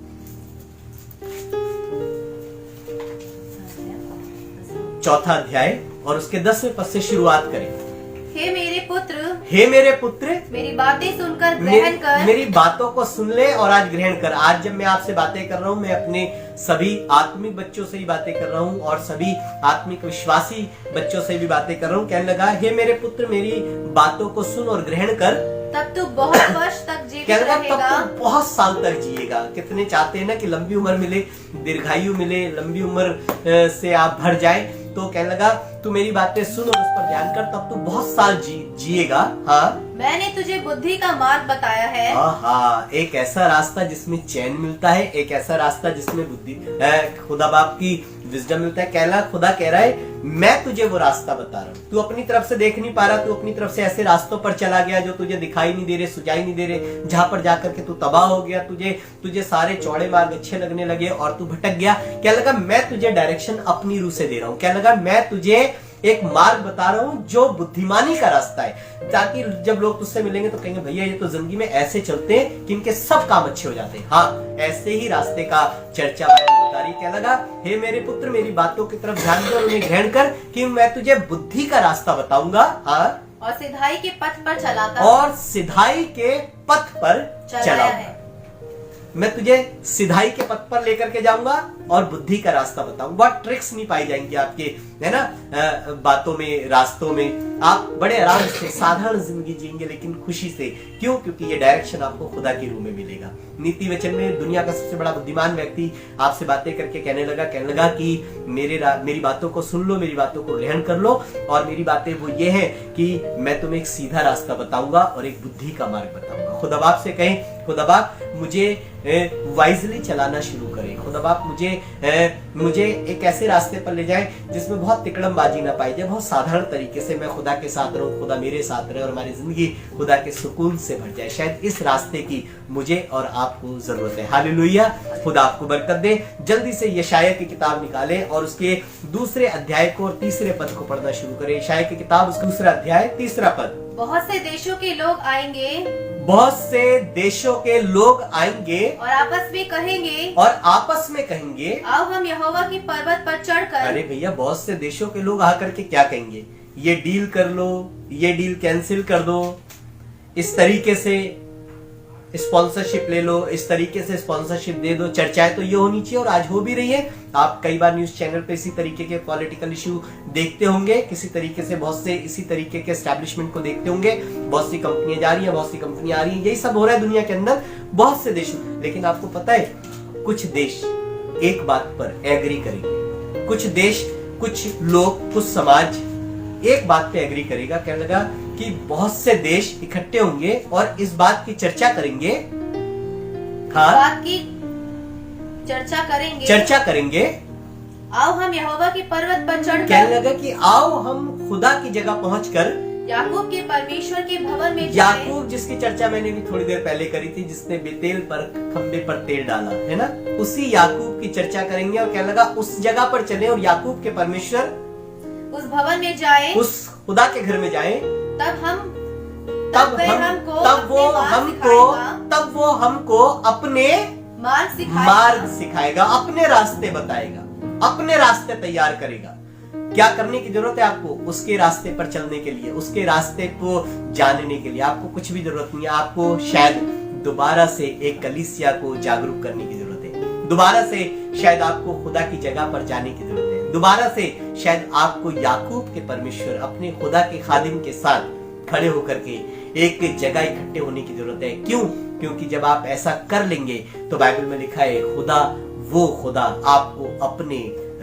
4वां अध्याय और उसके 10वें पद से शुरुआत करेंगे। हे मेरे पुत्र, हे मेरे पुत्र, मेरी बातें सुनकर ग्रहण कर। मेरी बातों को सुन ले और आज ग्रहण कर। आज जब मैं आपसे बातें कर रहा हूँ, मैं अपने सभी आत्मिक बच्चों से ही बातें कर रहा हूँ और सभी आत्मिक विश्वासी बच्चों से भी बातें कर रहा हूँ। कहने लगा, हे मेरे पुत्र, मेरी बातों को सुन और ग्रहण कर, तब तू बहुत वर्ष तक जीवित रहेगा। तब तू बहुत साल तक जिएगा। कितने चाहते हैं ना कि लंबी उम्र मिले, दीर्घायु मिले, लंबी उम्र से आप भर जाए। तो कहने लगा, तू मेरी बातें सुन और उस पर ध्यान कर, तब तू बहुत साल जिएगा। हाँ, मैंने तुझे बुद्धि का मार्ग बताया है। हाँ, एक ऐसा रास्ता जिसमें चैन मिलता है, एक ऐसा रास्ता जिसमें बुद्धि, खुदा बाप की विजडम मिलता है। कहला, खुदा कह रहा है, मैं तुझे वो रास्ता बता रहा हूँ। तू अपनी तरफ से देख नहीं पा रहा, तू अपनी तरफ से ऐसे रास्तों पर चला गया जो तुझे दिखाई नहीं दे रहे, सुझाई नहीं दे रहे, जहां पर जाकर के तू तबाह हो गया। तुझे सारे चौड़े मार्ग अच्छे लगने लगे और तू भटक गया। क्या लगा, मैं तुझे डायरेक्शन अपनी रूह से दे रहा हूँ। क्या लगा, मैं तुझे एक मार्ग बता रहा हूं जो बुद्धिमानी का रास्ता है, ताकि जब लोग तुझसे मिलेंगे तो कहेंगे, भैया ये तो जिंदगी में ऐसे चलते हैं कि इनके सब काम अच्छे हो जाते हैं। हाँ, ऐसे ही रास्ते का चर्चा बता रही। क्या लगा, हे मेरे पुत्र, मेरी बातों की तरफ ध्यान दे और उन्हें ग्रहण कर कि मैं तुझे बुद्धि का रास्ता बताऊंगा। हाँ, और सिधाई के पथ पर चलाता, और सिधाई के पथ पर चलाऊंगा। मैं तुझे सिधाई के पथ पर लेकर के जाऊंगा और बुद्धि का रास्ता बताऊंगा। बहुत ट्रिक्स नहीं पाई जाएंगी आपके, है ना, बातों में, रास्तों में। आप बड़े आराम से साधारण जिंदगी जिएंगे लेकिन खुशी से। क्यों? क्योंकि ये डायरेक्शन आपको खुदा की रूह में मिलेगा। नीति वचन में दुनिया का सबसे बड़ा बुद्धिमान व्यक्ति आपसे बातें करके कहने लगा कि मेरी बातों को सुन लो, मेरी बातों को ग्रहण कर लो। और मेरी बातें वो ये है कि मैं तुम्हें एक सीधा रास्ता बताऊंगा और एक बुद्धि का मार्ग बताऊंगा। खुदा बाप से कहें, खुदा बाप मुझे वाइजली चलाना शुरू करें। खुदा बाप मुझे एक ऐसे रास्ते पर ले जाए जिसमें बहुत तिकड़मबाजी ना पाई जाए, बहुत साधारण तरीके से मैं खुदा के साथ रहूं, खुदा मेरे साथ रहे और हमारी जिंदगी खुदा के सुकून से भर जाए। शायद इस रास्ते की मुझे और आपको जरूरत है। हालेलुया। खुदा आपको बरकत दे। जल्दी से यशाया की किताब निकालें और उसके 2 अध्याय को और 3 पद को पढ़ना शुरू करें। यशाया की किताब उसका 2 अध्याय 3 पद। बहुत से देशों के लोग आएंगे, बहुत से देशों के लोग आएंगे और आपस में कहेंगे, आओ हम यहोवा की पर्वत पर चढ़कर। अरे भैया, बहुत से देशों के लोग आकर के क्या कहेंगे? ये डील कर लो, ये डील कैंसिल कर दो। इस तरीके से स्पॉन्सरशिप ले लो, इस तरीके से स्पॉन्सरशिप दे दो। चर्चाएं तो ये होनी चाहिए और आज हो भी रही है। आप कई बार न्यूज चैनल पे इसी तरीके के पॉलिटिकल इशू देखते होंगे, किसी तरीके से बहुत से इसी तरीके के एस्टैब्लिशमेंट को देखते होंगे। बहुत सी कंपनियां जा रही हैं, बहुत सी कंपनियां आ रही हैं, यही सब हो रहा है दुनिया के अंदर बहुत से देशों। लेकिन आपको पता है कुछ देश एक बात पर एग्री करेंगे, कुछ देश, कुछ लोग, कुछ समाज एक बात पे एग्री करेगा। क्या लगा कि बहुत से देश इकट्ठे होंगे और इस बात की चर्चा करेंगे। हाँ, बात की चर्चा करेंगे। आओ हम यहोवा के पर्वत पर कहने चढ़कर लगा कि आओ हम खुदा की जगह पहुंचकर याकूब के परमेश्वर के भवन में जाएं। याकूब जिसकी चर्चा मैंने भी थोड़ी देर पहले करी थी, जिसने बेतेल पर खंबे पर तेल डाला है ना, उसी याकूब की चर्चा करेंगे। और कहने लगा उस जगह पर चले और याकूब के परमेश्वर उस भवन में जाएं, उस खुदा के घर में जाएं। तब वो हमको अपने मार्ग सिखाएगा, अपने रास्ते बताएगा, अपने रास्ते तैयार करेगा। क्या करने की जरूरत है आपको? उसके रास्ते पर चलने के लिए, उसके रास्ते को जानने के लिए आपको कुछ भी जरूरत नहीं है। आपको शायद दोबारा से एक कलीसिया को जागरूक करने की जरूरत है, दोबारा से शायद आपको खुदा की जगह पर जाने की जरूरत है, दोबारा से शायद आपको याकूब के परमेश्वर अपने खुदा के खादिम के साथ खड़े होकर के एक जगह इकट्ठे होने की जरूरत है। क्यों? क्योंकि जब आप ऐसा कर लेंगे तो बाइबल में लिखा है वो खुदा आपको अपने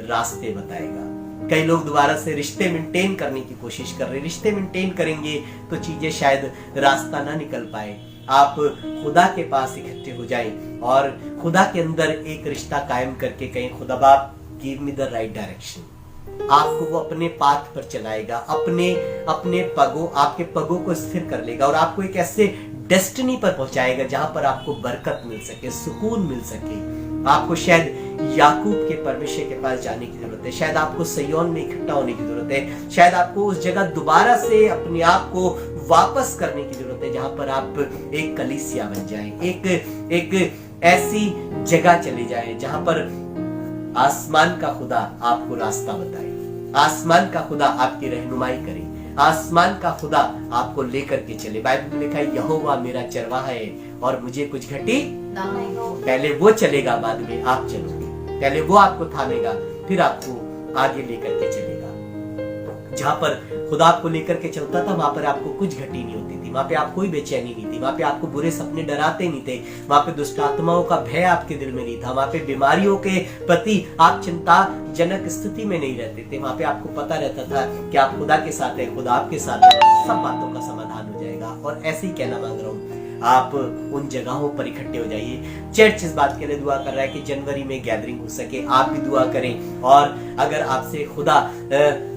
रास्ते बताएगा। कई लोग दोबारा से रिश्ते मेंटेन करने की कोशिश कर रहे हैं। रिश्ते मेंटेन करेंगे तो चीजें शायद रास्ता ना निकल पाए। आप खुदा के पास इकट्ठे हो जाएं और खुदा के अंदर एक रिश्ता कायम करके कहें, खुदा बाप give me the right direction. आपको वो अपने पाथ पर चलाएगा, अपने पगों, आपके पगों को स्थिर कर लेगा और आपको एक ऐसे डेस्टिनी पर पहुंचाएगा जहां पर आपको बरकत मिल सके, सुकून मिल सके। आपको शायद याकूब के परमेश्वर के पास जाने की जरूरत है, शायद आपको सिय्योन में इकट्ठा होने की जरूरत है, शायद आपको उस जगह दोबारा से अपने आप को वापस करने की जरूरत है जहां पर आप एक कलीसिया बन जाएं, एक ऐसी जगह चले जाएं जहां पर आसमान का खुदा आपको रास्ता बताए, आसमान का खुदा आपकी रहनुमाई करे, आसमान का खुदा आपको लेकर के चले। बाइबल में लिखा है यहोवा मेरा चरवाहा है और मुझे कुछ घटी नहीं हो। पहले वो चलेगा, बाद में आप चलोगे। पहले वो आपको थामेगा, फिर आपको आगे लेकर के चलेगा। जहां पर खुदा आपको लेकर के चलता था वहां पर आपको कुछ घटी नहीं होती थी, वहां पे आपको कोई बेचैनी नहीं थी, वहां पे आपको बुरे सपने डराते नहीं थे, वहां पे दुष्ट आत्माओं का भय आपके दिल में नहीं था, वहां पे बीमारियों के प्रति आप चिंताजनक स्थिति में नहीं रहते थे। वहां पे आपको पता रहता था कि आप खुदा के साथ है, खुदा आपके साथ है, सब बातों का समाधान हो जाएगा। और ऐसे ही कहना मांग रहा हूँ, आप उन जगहों पर इकट्ठे हो जाइए। चर्च इस बात के लिए दुआ कर रहा है कि जनवरी में गैदरिंग हो सके, आप भी दुआ करें। और अगर आपसे खुदा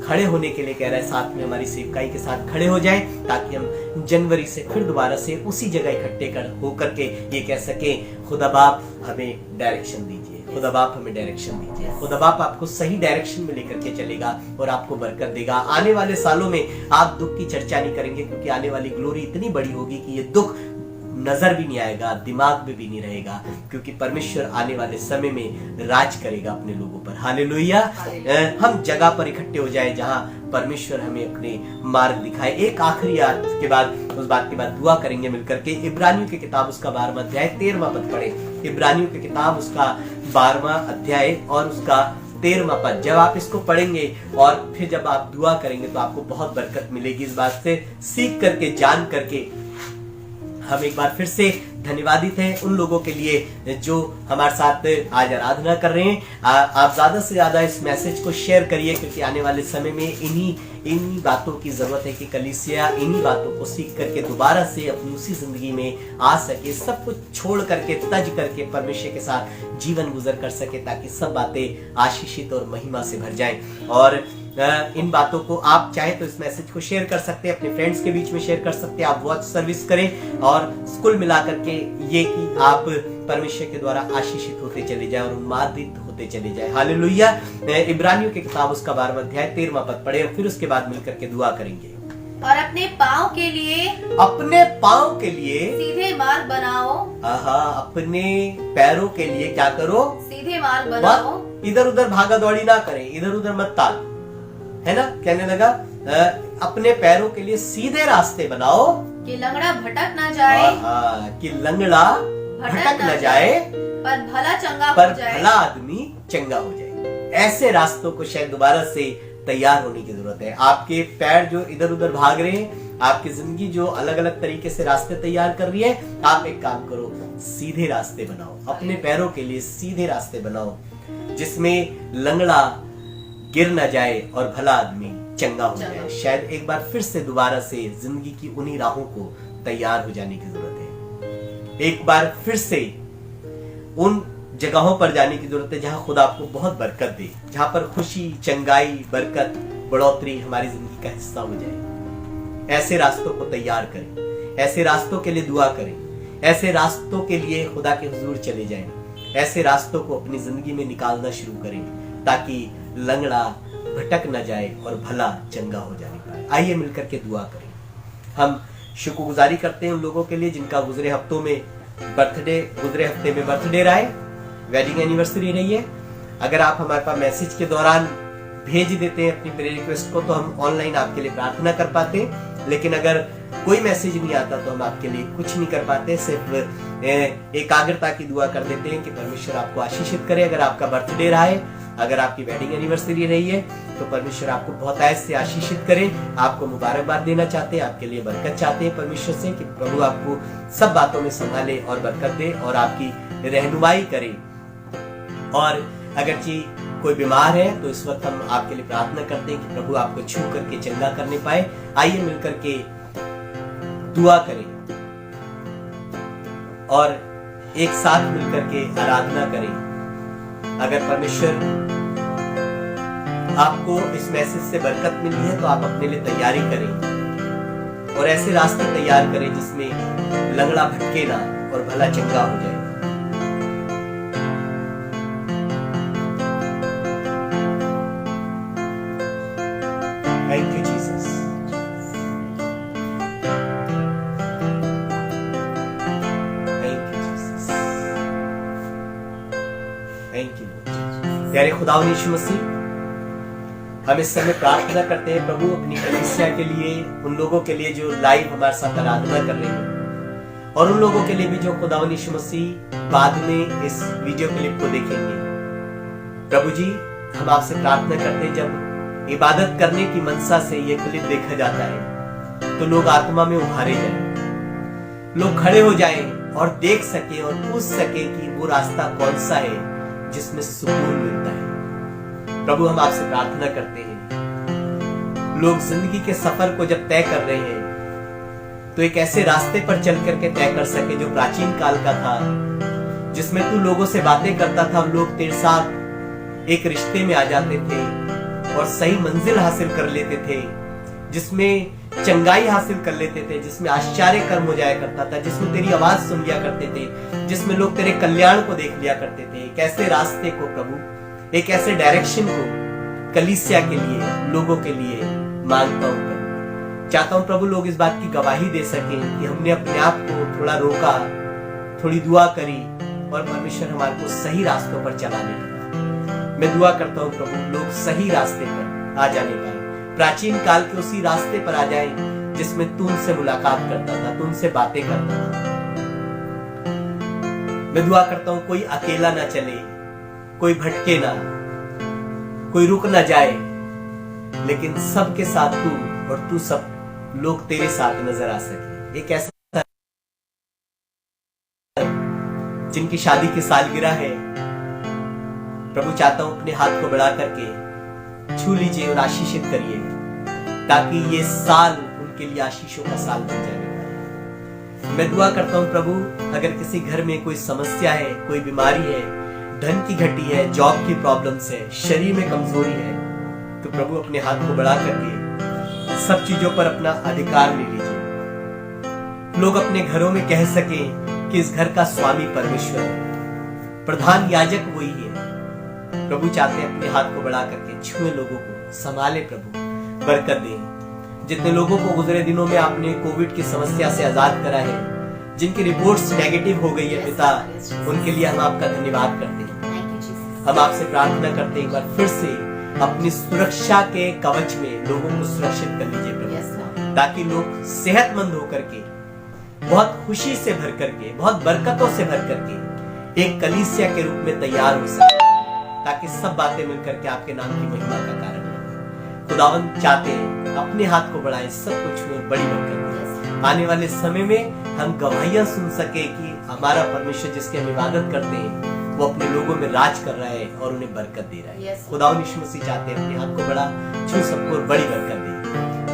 खड़े होने के लिए कह रहा है, साथ में हमारी सेवकाई के साथ खड़े हो जाएं, ताकि हम जनवरी से फिर दोबारा से उसी जगह इकट्ठे होकर के ये कह सके, खुदा बाप हमें डायरेक्शन दीजिए, खुदा बाप हमें डायरेक्शन दीजिए। खुदा बाप आपको सही डायरेक्शन में लेकर के चलेगा और आपको बरकत देगा। आने वाले सालों में आप दुख की चर्चा नहीं करेंगे, क्योंकि आने वाली ग्लोरी इतनी बड़ी होगी कि ये दुख नजर भी नहीं आएगा, दिमाग में भी नहीं रहेगा, क्योंकि परमेश्वर आने वाले समय में राज करेगा अपने लोगों पर। हालेलुया। हम जगह पर इकट्ठे हो जाए जहां परमेश्वर हमें अपने मार्ग दिखाए। एक आखिरी याद के बाद, उस बात के बाद दुआ करेंगे मिलकर के। इब्रानियों की किताब उसका 12वां अध्याय 13वां पद पढ़े। इब्रानियों की किताब उसका 12वां अध्याय और उसका 13वां पद। जब आप इसको पढ़ेंगे और फिर जब आप दुआ करेंगे तो आपको बहुत बरकत मिलेगी। इस बात से सीख करके, जान करके हम एक बार फिर से धन्यवादित हैं उन लोगों के लिए जो हमारे साथ आज आराधना कर रहे हैं। आप ज्यादा से ज्यादा इस मैसेज को शेयर करिए, क्योंकि आने वाले समय में इन्हीं बातों की जरूरत है कि कलीसिया इन्हीं बातों को सीख करके दोबारा से अपनी उसी जिंदगी में आ सके, सब कुछ छोड़ करके, तज करके परमेश्वर के साथ जीवन गुजर कर सके, ताकि सब बातें आशीषित और महिमा से भर जाएं। और इन बातों को आप चाहे तो इस मैसेज को शेयर कर सकते हैं, अपने फ्रेंड्स के बीच में शेयर कर सकते हैं। आप वॉच सर्विस करें और कुल मिलाकर के ये कि आप परमेश्वर के द्वारा आशीषित होते चले जाएं और उन्मादित होते चले जाएं। हालेलुया। इब्रानियों की किताब उसका 12वां अध्याय 13वां पद पढ़े और फिर उसके बाद मिलकर के दुआ करेंगे। और अपने पाँव के लिए सीधे मार्ग बनाओ। अपने पैरों के लिए क्या करो? सीधे मार्ग बनाओ। इधर उधर भागा दौड़ी ना करें, इधर उधर मत ताल, है ना। कहने लगा अपने पैरों के लिए सीधे रास्ते बनाओ कि लंगड़ा भटक न जाए, कि लंगड़ा भटक न जाए, पर भला चंगा हो पर जाए, भला आदमी चंगा हो जाए। ऐसे रास्तों को शायद दोबारा से तैयार होने की जरूरत है। आपके पैर जो इधर उधर भाग रहे हैं, आपकी जिंदगी जो अलग अलग तरीके से रास्ते तैयार कर रही है, आप एक काम करो, सीधे रास्ते बनाओ, अपने पैरों के लिए सीधे रास्ते बनाओ, जिसमें लंगड़ा गिर न जाए और भला आदमी चंगा हो जाए। शायद एक बार फिर से दोबारा से जिंदगी की उन्हीं राहों को तैयार हो जाने की जरूरत है। एक बार फिर से उन जगहों पर जाने की जरूरत है जहां खुदा आपको बहुत बरकत दे, जहां पर खुशी, चंगाई, बरकत, बढ़ोतरी हमारी जिंदगी का हिस्सा हो जाए। ऐसे रास्तों को तैयार करें, ऐसे रास्तों के लिए दुआ करें, ऐसे रास्तों के लिए खुदा के हुजूर चले जाएं, ऐसे रास्तों को अपनी जिंदगी में निकालना शुरू करें, ताकि लंगड़ा भटक न जाए और भला चंगा हो जाने पाए। आइए मिलकर के दुआ करें। हम शुक्रगुजारी करते हैं उन लोगों के लिए जिनका गुजरे हफ्ते में बर्थडे रहा है, वेडिंग एनिवर्सरी रही है। अगर आप हमारे पास मैसेज के दौरान भेज देते हैं अपनी प्रेयर रिक्वेस्ट को, तो हम ऑनलाइन आपके लिए प्रार्थना कर पाते हैं। लेकिन अगर कोई मैसेज नहीं आता तो हम आपके लिए कुछ नहीं कर पाते, सिर्फ एकाग्रता की दुआ कर देते हैं कि परमेश्वर आपको आशीषित करे। अगर आपका बर्थडे रहा है, अगर आपकी वेडिंग एनिवर्सरी रही है, तो परमेश्वर आपको बहुत ऐसे आशीषित करे। आपको मुबारकबाद देना चाहते हैं, आपके लिए बरकत चाहते हैं परमेश्वर से कि प्रभु आपको सब बातों में संभाले और बरकत दे और आपकी रहनुमाई करे। और अगर कोई बीमार है तो इस वक्त हम आपके लिए प्रार्थना करते हैं कि प्रभु आपको छू करके चंगा करने पाए। आइए मिलकर के दुआ करें और एक साथ मिलकर के आराधना करें। अगर परमेश्वर आपको इस मैसेज से बरकत मिली है तो आप अपने लिए तैयारी करें और ऐसे रास्ते तैयार करें जिसमें लंगड़ा भटके ना और भला चंगा हो जाए। Thank you, Jesus. Thank you, Jesus. Thank you, Lord. प्यारे खुदावंद यीशु मसीह, हम इस समय प्रार्थना करते हैं प्रभु अपनी कलीसिया के लिए, उन लोगों के लिए जो लाइव हमारे साथ आराधना कर रहे हैं, और उन लोगों के लिए भी जो खुदावंद यीशु मसीह बाद में इस वीडियो क्लिप को देखेंगे। प्रभु जी, हम आपसे प्रार्थना करते हैं, जब इबादत करने की मनसा से ये क्लिप देखा जाता है तो लोग आत्मा में उभारे जाएं, लोग खड़े हो जाएं और देख सके और पूछ सके कि वो रास्ता कौन सा है जिसमें सुकून मिलता है। प्रभु, हम आपसे प्रार्थना करते हैं, लोग जिंदगी के सफर को जब तय कर रहे हैं तो एक ऐसे रास्ते पर चल करके तय कर सके जो प्राचीन काल का था, जिसमें तू लोगों से बातें करता था, लोग तेरे साथ एक रिश्ते में आ जाते थे और सही मंजिल हासिल कर लेते थे, जिसमें चंगाई हासिल कर लेते थे, जिसमें आश्चर्य कर्म हो जाया करता था, जिसमें तेरी आवाज सुन लिया करते थे, जिसमें लोग तेरे कल्याण को देख लिया करते थे। एक ऐसे रास्ते को प्रभु, एक ऐसे डायरेक्शन को कलीसिया के लिए, लोगों के लिए मांगता हूँ प्रभु। चाहता हूँ प्रभु लोग इस बात की गवाही दे सकें कि हमने अपने आप को थोड़ा रोका, थोड़ी दुआ करी और परमेश्वर हमारे को सही रास्तों पर चलाने लगा। मैं दुआ करता हूँ प्रभु लोग सही रास्ते पर आ जाने पाए, प्राचीन काल के उसी रास्ते पर आ जाएं जिसमें तू उनसे मुलाकात करता था, तू उनसे बातें करता था। मैं दुआ करता हूँ कोई अकेला ना चले, कोई भटके ना, कोई रुक ना जाए, लेकिन सबके साथ तू और तू सब लोग तेरे साथ नजर आ सके। एक ऐसा जिनकी शादी की सालगिरह है प्रभु, चाहता हूं अपने हाथ को बढ़ा करके छू लीजिए और आशीषित करिए, ताकि ये साल उनके लिए आशीषों का साल बन जाए। मैं दुआ करता हूं प्रभु, अगर किसी घर में कोई समस्या है, कोई बीमारी है, धन की घटी है, जॉब की प्रॉब्लम्स है, शरीर में कमजोरी है, तो प्रभु अपने हाथ को बढ़ा करके सब चीजों पर अपना अधिकार ले लीजिए। लोग अपने घरों में कह सके कि इस घर का स्वामी परमेश्वर है, प्रधान याजक वही है। प्रभु चाहते हैं अपने हाथ को बढ़ा करके छुए लोगों को, संभाले प्रभु, बरकत दें। जितने लोगों को गुजरे दिनों में आपने कोविड की समस्या से आजाद करा है, जिनकी रिपोर्ट्स नेगेटिव हो गई है पिता, उनके लिए हम आपका धन्यवाद करते हैं। हम आपसे प्रार्थना करते हैं एक बार फिर से अपनी सुरक्षा के कवच में लोगों को सुरक्षित कर लीजिए प्रभु, ताकि लोग सेहतमंद होकर के बहुत खुशी से भर करके, बहुत बरकतों से भर करके एक कलीसिया के रूप में तैयार हो सके, ताकि सब बातें मिलकर के आपके नाम की महिमा का कारण बने। खुदावंद चाहते हैं अपने हाथ को बढ़ाए, सब कुछ और बड़ी बरकत दे। आने वाले समय में हम गवाहियां सुन सके कि हमारा परमेश्वर जिसकी हम इबादत करते हैं वो अपने लोगों में राज कर रहा है और उन्हें बरकत दे रहा है। खुदावंद यीशु मसीह चाहते हैं अपने हाथ को बढ़ा, छू सबको और बड़ी बरकत दे।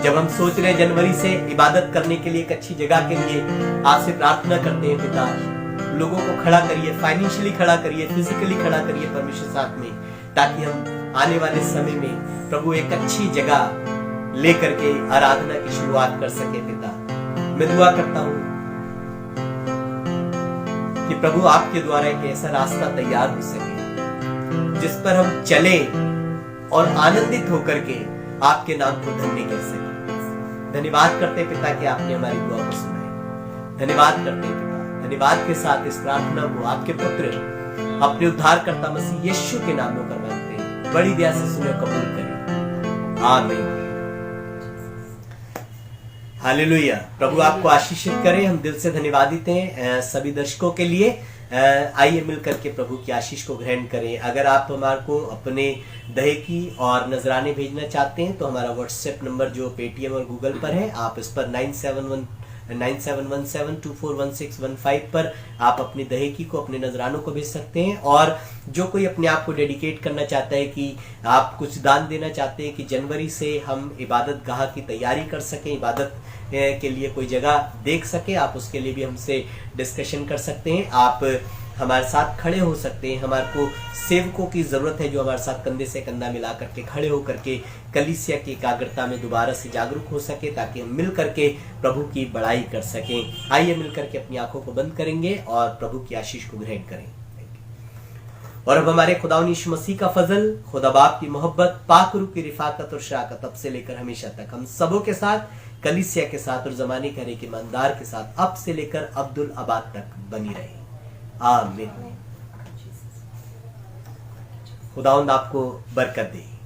जब हम सोच रहे हैं जनवरी से इबादत करने के लिए एक अच्छी जगह के लिए, आपसे प्रार्थना करते हैं पिता, लोगों को खड़ा करिए, फाइनेंशियली खड़ा करिए, फिजिकली खड़ा करिए परमेश्वर साथ में, ताकि हम आने वाले समय में प्रभु एक अच्छी जगह लेकर के आराधना की शुरुआत कर सके। पिता मैं दुआ करता हूं कि प्रभु आपके द्वारा एक ऐसा रास्ता तैयार हो सके जिस पर हम चले और आनंदित होकर के आपके नाम को धन्य कर सके। धन्यवाद करते पिता कि आपने हमारी दुआ को सुना है। धन्यवाद करते पिता, धन्यवाद के साथ इस प्रार्थना को आपके पुत्र अपने उद्धारकर्ता मसीह यीशु के नाम में करवाते हैं, बड़ी दया से सुने कबूल करें, आमीन। हालेलुया। प्रभु आपको आशीषित करे। हम दिल से धन्यवादित हैं सभी दर्शकों के लिए। आइए मिलकर के प्रभु की आशीष को ग्रहण करें। अगर आप हमारे को अपने दहे की और नजराने भेजना चाहते हैं तो हमारा व्हाट्सएप नंबर जो पेटीएम और गूगल पर है, आप इस पर 9717241615 पर आप अपनी दहेकी को, अपने नजरानों को भेज सकते हैं। और जो कोई अपने आप को डेडिकेट करना चाहता है कि आप कुछ दान देना चाहते हैं कि जनवरी से हम इबादत गाह की तैयारी कर सकें, इबादत के लिए कोई जगह देख सके, आप उसके लिए भी हमसे डिस्कशन कर सकते हैं। आप हमारे साथ खड़े हो सकते हैं। हमारे को सेवकों की जरूरत है जो हमारे साथ कंधे से कंधा मिला करके खड़े होकर के कलीसिया की एकाग्रता में दोबारा से जागरूक हो सके, ताकि हम मिल करके प्रभु की बड़ाई कर सकें। आइए मिलकर के अपनी आंखों को बंद करेंगे और प्रभु की आशीष को ग्रहण करें। और अब हमारे खुदावंद यीशु मसीह का फजल, खुदा बाप की मोहब्बत, पाक रूह की रिफाकत और शराकत अब से लेकर हमेशा तक हम सबों के साथ, कलीसिया के साथ और जमाने के हर एक ईमानदार के साथ अब से लेकर अब्दुल आबाद तक बनी रहे। आमीन। खुदावंद आपको बरकत दे।